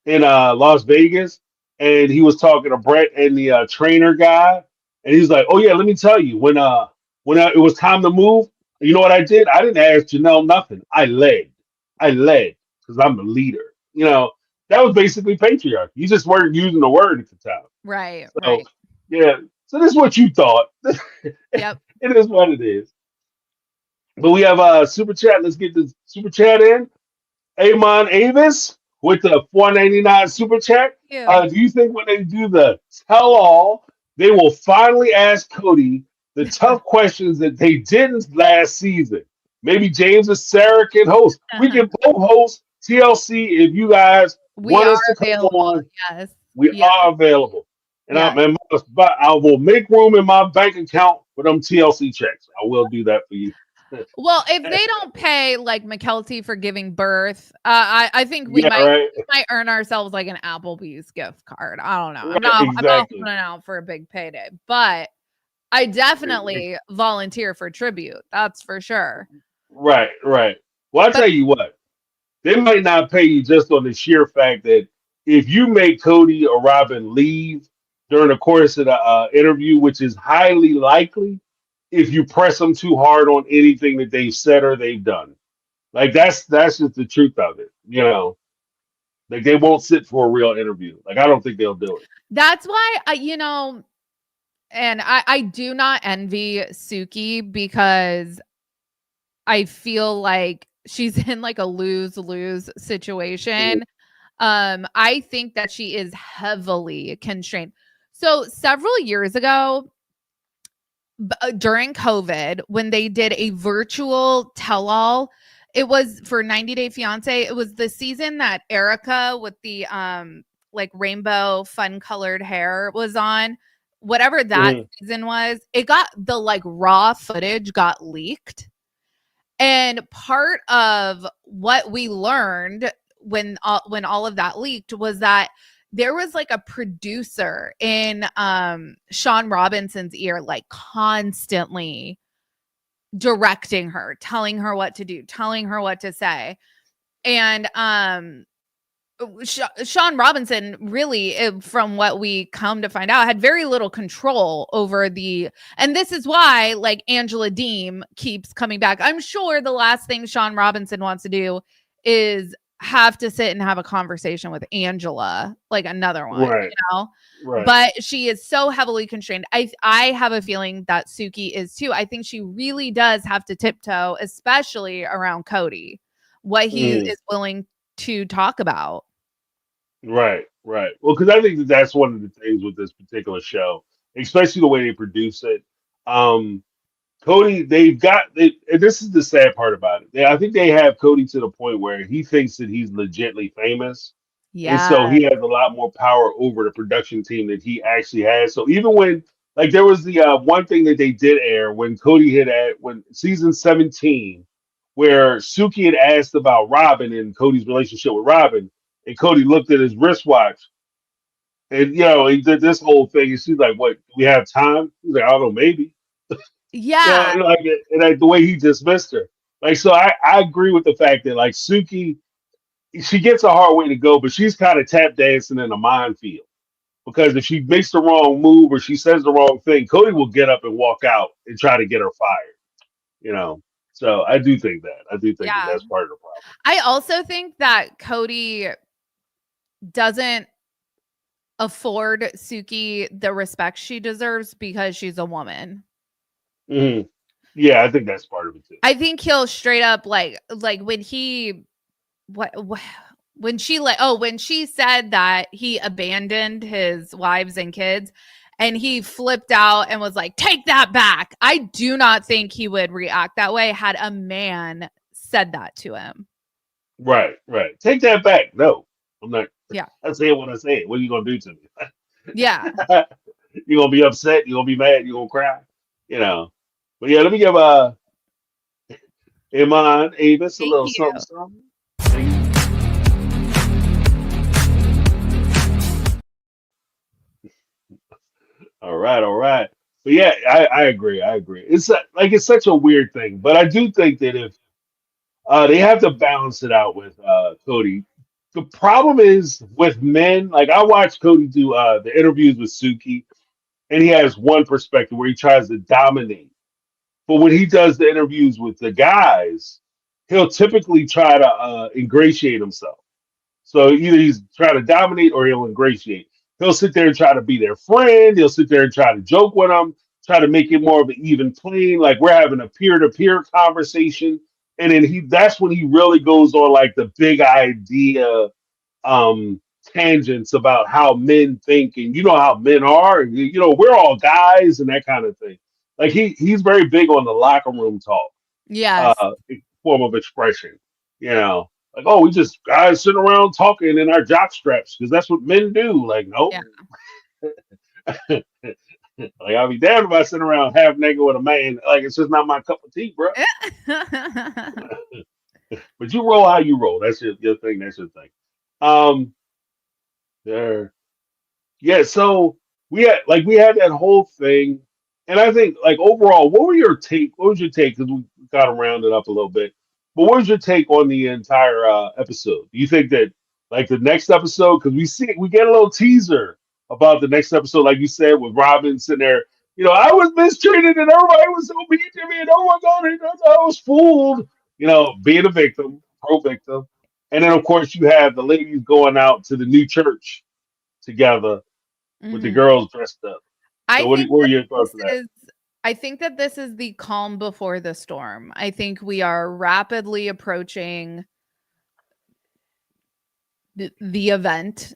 in Las Vegas, and he was talking to Brett and the trainer guy, and he's like, "Oh yeah, let me tell you, it was time to move, you know what I did? I didn't ask Janelle nothing. I led because I'm the leader. That was basically patriarchy. You just weren't using the word at the time. Right, So right. yeah, so this is what you thought. Yep. It is what it is. But we have super chat. Let's get the super chat in. Amon Avis with the 4.99 super chat. You. Do you think when they do the tell all, they will finally ask Cody the tough questions that they didn't last season? Maybe James and Sarah can host. We can both host TLC if you guys We want are us to come available. on. Yes. We Yes. are available. And Yes. I will make room in my bank account for them TLC checks. I will do that for you. Well, if they don't pay like McKelty for giving birth, I think we Yeah, right. might earn ourselves like an Applebee's gift card. I don't know. Right, I'm not exactly. holding out for a big payday, but I definitely volunteer for tribute. That's for sure. Right, right. Well, I'll But tell you what, they might not pay you just on the sheer fact that if you make Cody or Robyn leave during the course of the interview, which is highly likely, if you press them too hard on anything that they've said or they've done. Like that's just the truth of it. Like they won't sit for a real interview. Like I don't think they'll do it. that's why and I do not envy Suki because I feel like she's in like a lose-lose Mhm. situation. I think that she is heavily constrained. So several years ago, during COVID, when they did a virtual tell-all, it was for 90 Day Fiance. It was the season that Erica with the like rainbow fun colored hair was on. Whatever that Mhm. season was, it got the like raw footage got leaked. And part of what we learned when all of that leaked was that there was like a producer in Sean Robinson's ear, like constantly directing her, telling her what to do, telling her what to say. And Sean Robinson really, from what we come to find out, had very little control over and this is why like Angela Deem keeps coming back. I'm sure the last thing Sean Robinson wants to do is have to sit and have a conversation with Angela, like another one, Right, right. but she is so heavily constrained. I have a feeling that Suki is too. I think she really does have to tiptoe, especially around Cody, what he Mhm. is willing to talk about. Right, right. Well, because I think that that's one of the things with this particular show, especially the way they produce it. Um, Cody, and this is the sad part about it. I think they have Cody to the point where he thinks that he's legitly famous, and Yeah. so he has a lot more power over the production team that he actually has. So even when, like, there was the one thing that they did air when Cody when season 17, where Suki had asked about Robyn and Cody's relationship with Robyn, and Cody looked at his wristwatch, and he did this whole thing, and she's like, "What? Do we have time?" He's like, "I don't know, maybe." Yeah. Like the way he dismissed her. Like, so I agree with the fact that like Suki, she gets a hard way to go, but she's kind of tap dancing in a minefield because if she makes the wrong move or she says the wrong thing, Cody will get up and walk out and try to get her fired. You know, so I do think that. I do think that Yeah. that's part of the problem. I also think that Cody doesn't afford Suki the respect she deserves because she's a woman. Hmm. Yeah, I think that's part of it too. I think he'll straight up like when he what when she when she said that he abandoned his wives and kids and he flipped out and was like, "Take that back." I do not think he would react that way had a man said that to him. Right, right. Take that back. No, I'm not. Yeah. I say it when I say it. What are you gonna do to me? Yeah. You're gonna be upset. You're gonna be mad. You're gonna cry. You know. But yeah, let me give Iman Avis a Thank little you. something, something. Thank you. All right, all right. But yeah, I agree. I agree. It's such a weird thing, but I do think that if they have to balance it out with Cody, the problem is with men. Like I watched Cody do the interviews with Suki, and he has one perspective where he tries to dominate. But when he does the interviews with the guys, he'll typically try to ingratiate himself. So either he's trying to dominate or he'll ingratiate. He'll sit there and try to be their friend. He'll sit there and try to joke with them, try to make it more of an even plane, like we're having a peer-to-peer conversation. And then that's when he really goes on like the big idea tangents about how men think and you know how men are, and you know, we're all guys and that kind of thing. Like he's very big on the locker room talk Yes. form of expression. You know, like, oh, we just guys sitting around talking in our jock straps because that's what men do. Like, no, Yeah. like I'll be damned if I sit around half naked with a man. Like, it's just not my cup of tea, bro. But you roll how you roll. That's your thing. That's your thing. Um, there. Yeah, so we had that whole thing, and I think like overall, what were your take? What was your take? Because we got to round it up a little bit. But what was your take on the entire episode? Do you think that like the next episode? Because we get a little teaser about the next episode, like you said, with Robyn sitting there. You know, I was mistreated and everybody was so mean to me, and oh my god, I was fooled. You know, being a victim, pro victim, and then of course you have the ladies going out to the new church together with the Mhm. girls dressed up. I So think what are that your this thoughts on that? is I think that this is the calm before the storm. I think we are rapidly approaching the event,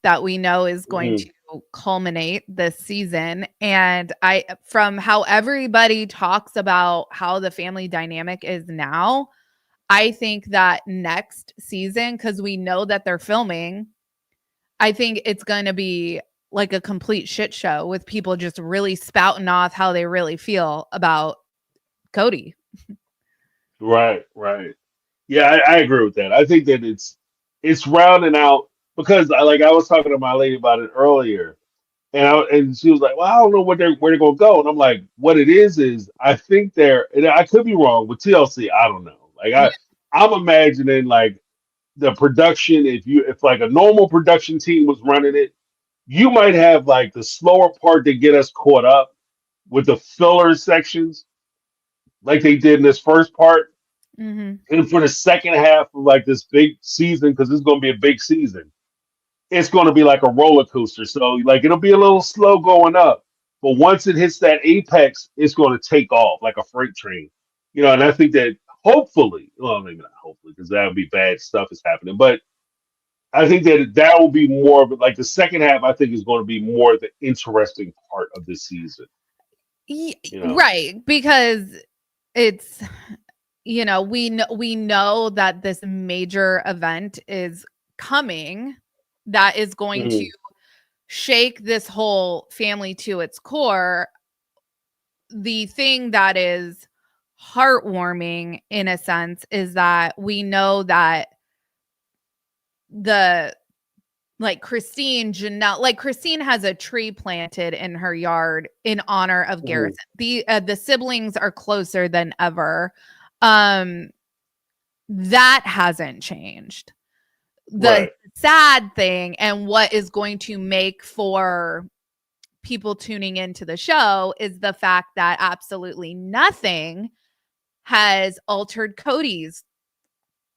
that we know is going Mhm. to culminate this season. And from how everybody talks about how the family dynamic is now, I think that next season, because we know that they're filming, I think it's going to be like a complete shit show with people just really spouting off how they really feel about Kody. Right, right. Yeah, I agree with that. I think that it's rounding out because I was talking to my lady about it earlier, and she was like, "Well, I don't know where they're gonna go," and I'm like, "What it is I think and I could be wrong with TLC. I don't know. Like Yeah. I'm imagining like the production if like a normal production team was running it, you might have like the slower part to get us caught up with the filler sections like they did in this first part. Mhm. And for the second half of like this big season, because it's going to be a big season, it's going to be like a roller coaster. So like it'll be a little slow going up, but once it hits that apex, it's going to take off like a freight train. You know, and I think that hopefully, well, maybe not hopefully, because that would be bad stuff is happening, but I think that will be more of it. Like the second half, I think is going to be more the interesting part of this season. You know. Right, because it's we know that this major event is coming that is going to Mhm. shake this whole family to its core. The thing that is heartwarming in a sense is that we know that the Christine has a tree planted in her yard in honor of Mhm. Garrison. The siblings are closer than ever. Um, that hasn't changed. The Right. sad thing and what is going to make for people tuning into the show is the fact that absolutely nothing has altered Kody's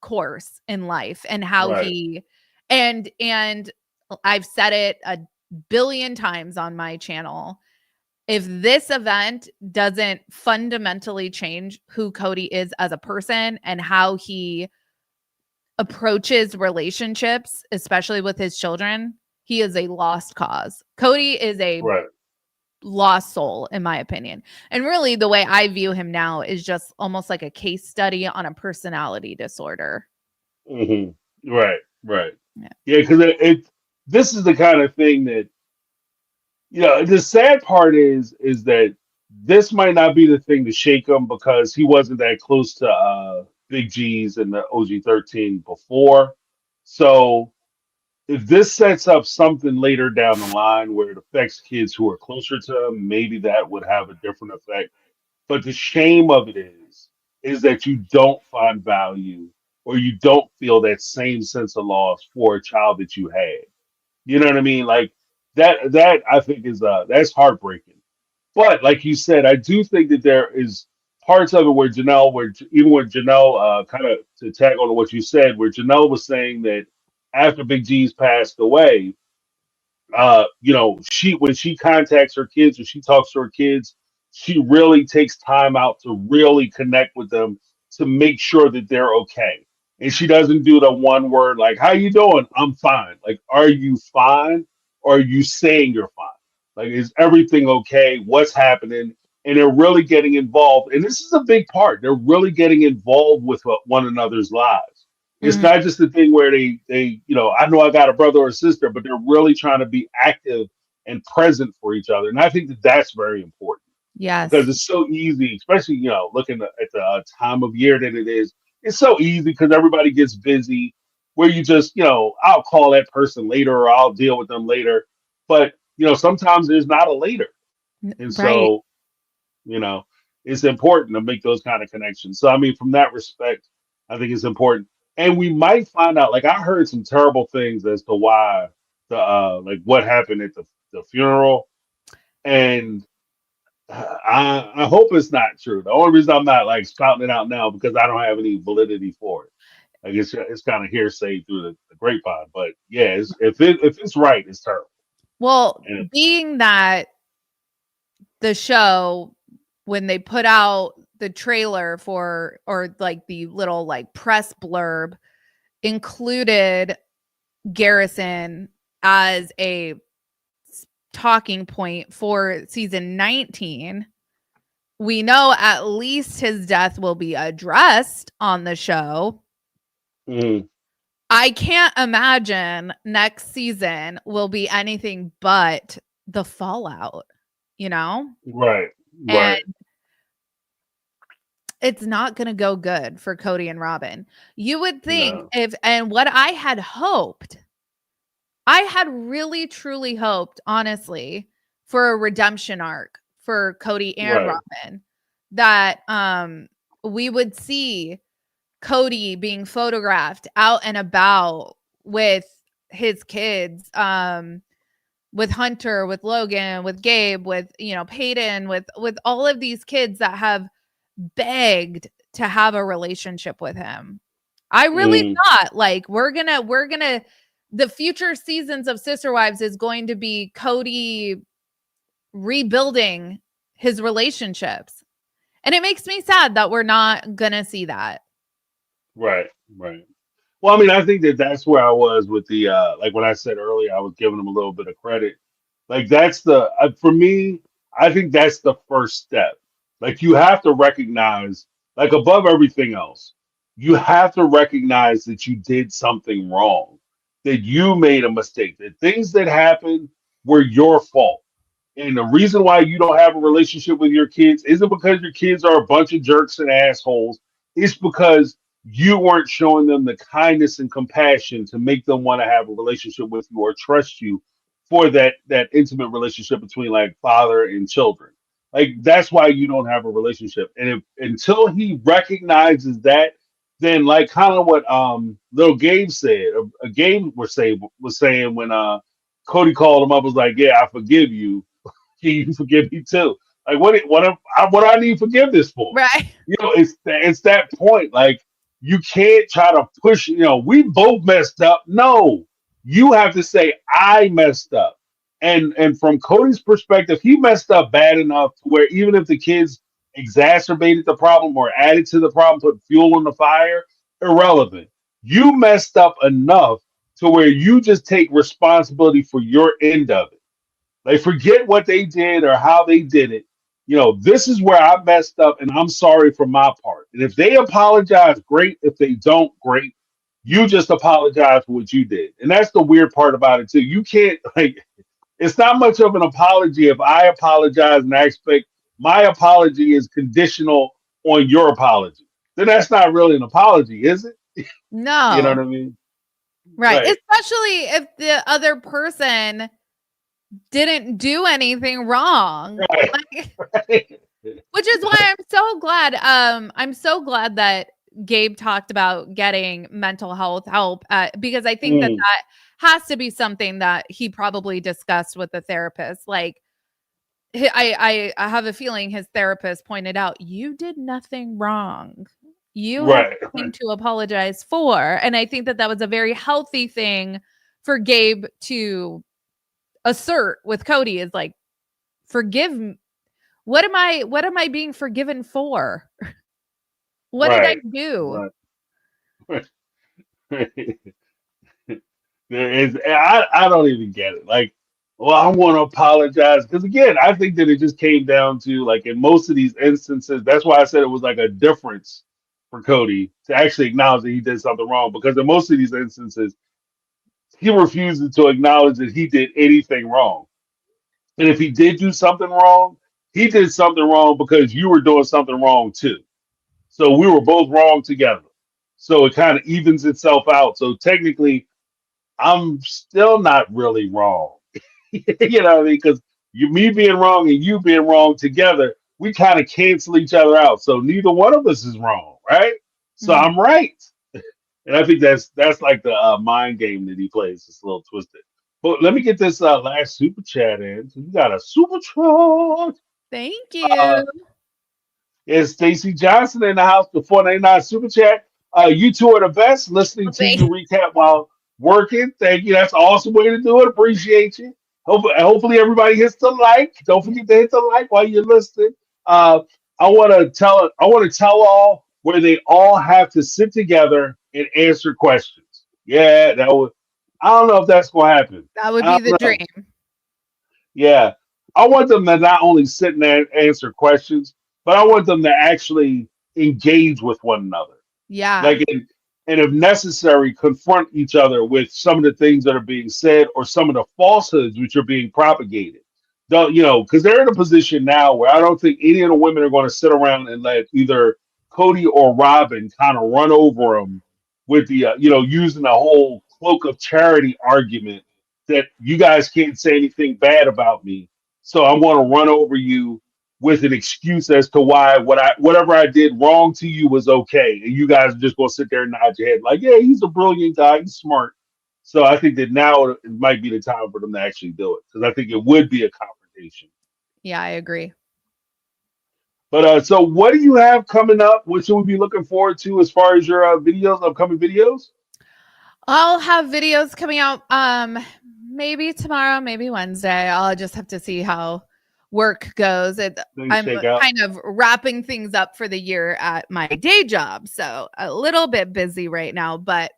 course in life and how Right. he and I've said it a billion times on my channel. If this event doesn't fundamentally change who Kody is as a person and how he approaches relationships, especially with his children, he is a lost cause. Kody is a Right. lost soul, in my opinion. And really, the way I view him now is just almost like a case study on a personality disorder. Hmm. Right. Right. Yeah. Yeah, because this is the kind of thing that the sad part is that this might not be the thing to shake him because he wasn't that close to Big G's and the OG 13 before. So if this sets up something later down the line where it affects kids who are closer to him, maybe that would have a different effect. But the shame of it is that you don't find value or you don't feel that same sense of loss for a child that you had. You know what I mean? Like that I think is that's heartbreaking. But like you said, I do think that there is parts of it where Janelle, where even when Janelle, kind of to tag on to what you said, where Janelle was saying that after Big G's passed away, she when she contacts her kids or she talks to her kids, she really takes time out to really connect with them to make sure that they're okay. And she doesn't do the one word like, "How you doing?" "I'm fine." Like, are you fine? Or are you saying you're fine? Like, is everything okay? What's happening? And they're really getting involved. And this is a big part. They're really getting involved with one another's lives. It's Mhm. not just a thing where I know I got a brother or a sister, but they're really trying to be active and present for each other. And I think that that's very important because Yes. it's so easy, especially, looking at the time of year that it is. It's so easy because everybody gets busy where you just, I'll call that person later or I'll deal with them later. But, sometimes there's not a later. And Right. so, you know, it's important to make those kind of connections. So, I mean, from that respect, I think it's important. And we might find out, like, I heard some terrible things as to why like what happened at the funeral. And I hope it's not true. The only reason I'm not like spouting it out now because I don't have any validity for it. Like it's kind of hearsay through the grapevine. But yeah, if it's right, it's terrible. Well, And being that the show, when they put out the trailer for, or like the little like press blurb, included Garrison as a talking point for season 19, we know at least his death will be addressed on the show. mm, I can't imagine next season will be anything but the fallout, you know? right, And right, it's not going to go good for Kody and Robyn. You would think no, and what I had really truly hoped, honestly, for a redemption arc for Kody and right, Robyn, that we would see Kody being photographed out and about with his kids, with Hunter, with Logan, with Gabe, with Peyton, with all of these kids that have begged to have a relationship with him. I really mm, thought like we're gonna the future seasons of Sister Wives is going to be Kody rebuilding his relationships. And it makes me sad that we're not gonna see that. right, right. Well, I mean, I think that that's where I was with the like when I said earlier, I was giving them a little bit of credit. Like that's the for me, I think that's the first step. Like you have to recognize, like above everything else, you have to recognize that you did something wrong, that you made a mistake, that things that happened were your fault. And the reason why you don't have a relationship with your kids isn't because your kids are a bunch of jerks and assholes. It's because you weren't showing them the kindness and compassion to make them want to have a relationship with you or trust you for that intimate relationship between like father and children. Like that's why you don't have a relationship. And if until he recognizes that, then like kind of what little Gabe said, Gabe was saying when Cody called him up was like, "Yeah, I forgive you. Can you forgive me too?" Like what I need forgiveness for? Right. It's that point. Like you can't try to push. We both messed up. No, you have to say I messed up. And from Cody's perspective, he messed up bad enough to where even if the kids exacerbated the problem or added to the problem, put fuel on the fire, irrelevant. You messed up enough to where you just take responsibility for your end of it. Like, forget what they did or how they did it. This is where I messed up, and I'm sorry for my part. And if they apologize, great. If they don't, great. You just apologize for what you did. And that's the weird part about it, too. You can't, like, it's not much of an apology if I apologize and I expect my apology is conditional on your apology. Then that's not really an apology, is it? You know what No. I mean? Right. Right. Especially if the other person didn't do anything wrong. Right. Like, which is why I'm so glad that Gabe talked about getting mental health help, because I think that Mm, that has to be something that he probably discussed with the therapist. Like, I have a feeling his therapist pointed out, you did nothing wrong. You have right. nothing to apologize for. And I think that that was a very healthy thing for Gabe to assert with Kody, is like, forgive me. What am I being forgiven for? What did I Right. do? Right. There is, I don't even get it. Like, well, I want to apologize because again, I think that it just came down to like in most of these instances. That's why I said it was like a difference for Kody to actually acknowledge that he did something wrong. Because in most of these instances, he refuses to acknowledge that he did anything wrong. And if he did do something wrong, he did something wrong because you were doing something wrong too. So we were both wrong together. So it kind of evens itself out. So technically, I'm still not really wrong. You know what I mean? Because you, me being wrong and you being wrong together, we kind of cancel each other out. So neither one of us is wrong, right? So Mhm. I'm right. And I think that's like the mind game that he plays. It's a little twisted. But let me get this last super chat in. We got a super chat. Thank Uh, you. Is Stacy Johnson in the house before 99 super chat? You two are the best. Listening Well, to you recap while working. Thank you. That's an awesome way to do it. Appreciate you. Hopefully everybody hits the like. Don't forget to hit the like while you're listening. Uh, I want to tell all where they all have to sit together and answer questions. Yeah, that would. I don't know if that's gonna happen. That would I be the don't know. dream. Yeah. I want them to not only sit there and answer questions, but I want them to actually engage with one another. Yeah. Like, and if necessary, confront each other with some of the things that are being said or some of the falsehoods which are being propagated. Don't, you know, because they're in a position now where I don't think any of the women are going to sit around and let either Cody or Robyn kind of run over them with the, using the whole cloak of charity argument that you guys can't say anything bad about me. So I'm going to run over you with an excuse as to why whatever I did wrong to you was okay, and you guys are just gonna sit there and nod your head like, yeah, he's a brilliant guy, he's smart. So I think that now it might be the time for them to actually do it because I think it would be a confrontation. Yeah, I agree. But so what do you have coming up? What should we be looking forward to as far as your upcoming videos? I'll have videos coming out maybe tomorrow, maybe Wednesday. I'll just have to see how work goes. Things I'm shake out. kind of wrapping things up for the year at my day job. So a little bit busy right now, but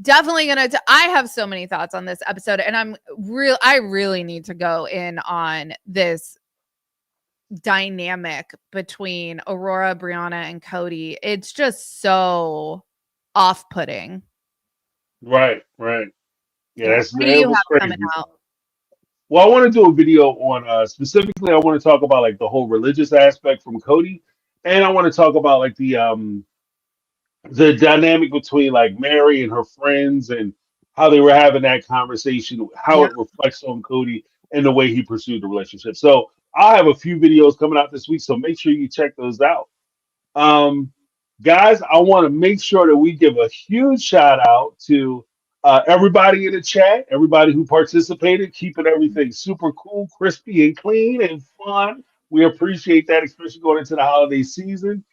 definitely gonna I have so many thoughts on this episode, and I really need to go in on this dynamic between Aurora, Brianna, and Kody. It's just so off-putting. Right, right. Yeah, Yeah. What do it you was have coming crazy. out? Well, I want to do a video on specifically. I want to talk about like the whole religious aspect from Cody, and I want to talk about like the dynamic between like Mary and her friends and how they were having that conversation, how Yeah. it reflects on Cody and the way he pursued the relationship. So I have a few videos coming out this week, so make sure you check those out. Um, Guys, I want to make sure that we give a huge shout out to everybody in the chat, everybody who participated, keeping everything super cool, crispy, and clean and fun. We appreciate that, especially going into the holiday season.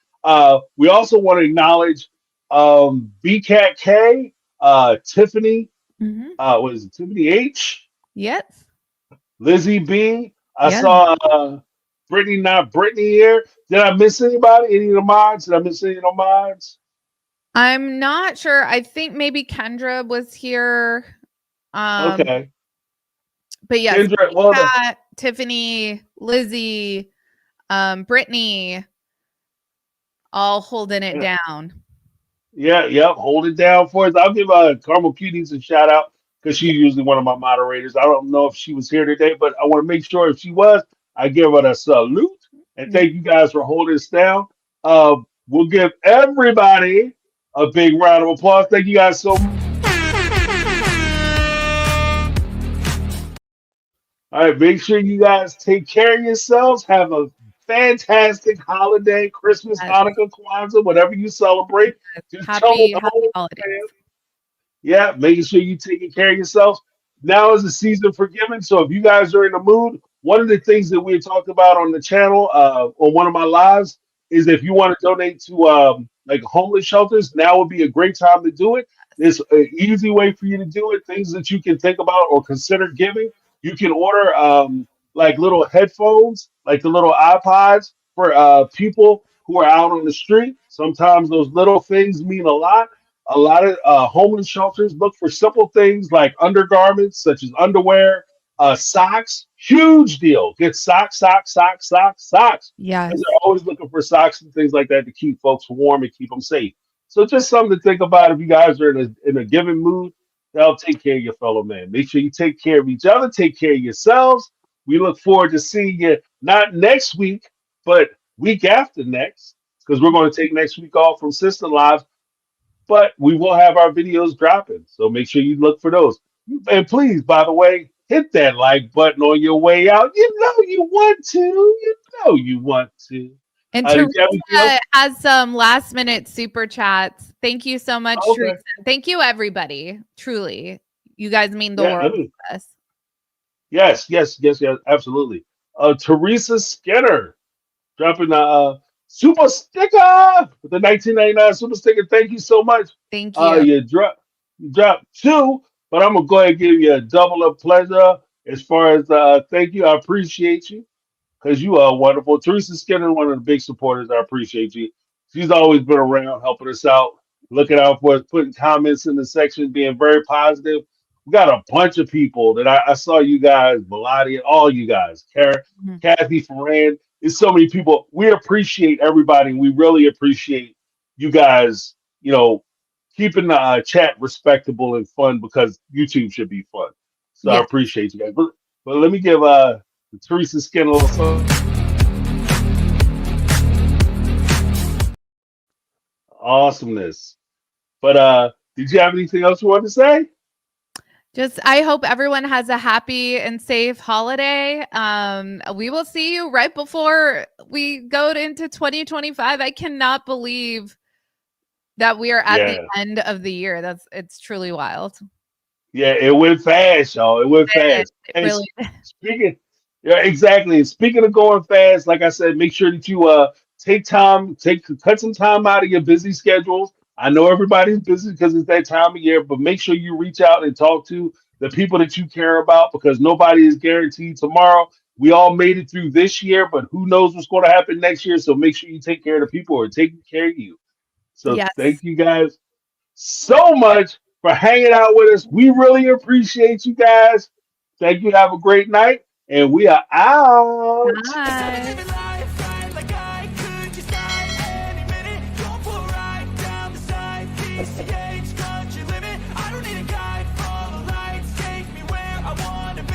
We also want to acknowledge BCAT K, Tiffany, Mhm. what is it, Tiffany H, Yes. Lizzie B. I Yeah. saw Brittany, not Brittany here. Did I miss anybody? Any of the mods? Did I miss any of the mods? I'm not sure. I think maybe Kendra was here. Um, Okay. but yes, Kendra, well, Kat, Tiffany, Lizzie, Brittany, all holding it down. yeah, yep, hold it down for us. I'll give Carmel Cuties a shout out because she's Yeah. usually one of my moderators. I don't know if she was here today, but I want to make sure if she was, I give her a salute and Yeah. thank you guys for holding us down. Uh, we'll give everybody a big round of applause. Thank you guys so much. All right, make sure you guys take care of yourselves. Have a fantastic holiday, Christmas, Yes. Hanukkah, Kwanzaa, whatever you celebrate. Just tell Happy the whole holidays. fam. Yeah, making sure you're taking care of yourself. Now is the season for giving. So if you guys are in the mood, one of the things that we talked about on the channel, on one of my lives, is if you want to donate to like homeless shelters, now would be a great time to do it. There's an easy way for you to do it. Things that you can think about or consider giving. You can order like little headphones, like the little iPods for people who are out on the street. Sometimes those little things mean a lot. A lot of homeless shelters look for simple things like undergarments, such as underwear, socks. Huge deal. Get socks, socks, socks, socks, socks. Yes. Because they're always looking for socks and things like that to keep folks warm and keep them safe. So just something to think about if you guys are in a given mood. That'll take care of your fellow man. Make sure you take care of each other. Take care of yourselves. We look forward to seeing you not next week, but week after next, because we're going to take next week off from Sister Lives, but we will have our videos dropping. So make sure you look for those. And please, by the way, hit that like button on your way out. You know you want to. You know you want to. And Did you have anything else? Teresa has some last minute super chats. Thank you so much, Okay. Teresa. Thank you, everybody. Truly. You guys mean the Yeah, world to us. yes, yes, yes, yes, absolutely. Teresa Skinner dropping the super sticker with the 1999 super sticker. Thank you so much. Thank you. You dropped two, but I'm gonna go ahead and give you a double of pleasure as far as thank you. I appreciate you because you are wonderful. Teresa Skinner, one of the big supporters. I appreciate you. She's always been around helping us out, looking out for us, putting comments in the section, being very positive. We got a bunch of people that I saw you guys, Melody, all you guys, Mhm. Kathy Ferran. There's so many people. We appreciate everybody. We really appreciate you guys, keeping the chat respectable and fun because YouTube should be fun. So I Yes. appreciate you guys. But let me give Teresa Skin a little something. Awesomeness. But did you have anything else you wanted to say? Just I hope everyone has a happy and safe holiday. We will see you right before we go into 2025. I cannot believe that we are at the end of the year. It's truly wild. Yeah, it went fast, y'all. It went fast. It And really speaking, yeah, exactly. Speaking of going fast, like I said, make sure that you cut some time out of your busy schedules. I know everybody's busy because it's that time of year, but make sure you reach out and talk to the people that you care about because nobody is guaranteed tomorrow. We all made it through this year, but who knows what's going to happen next year? So make sure you take care of the people who are taking care of you. So yes. thank you guys so much for hanging out with us. We really appreciate you guys. Thank you. Have a great night. And we are out. Bye. Like I could decide any minute, go for a ride down the side, PCH.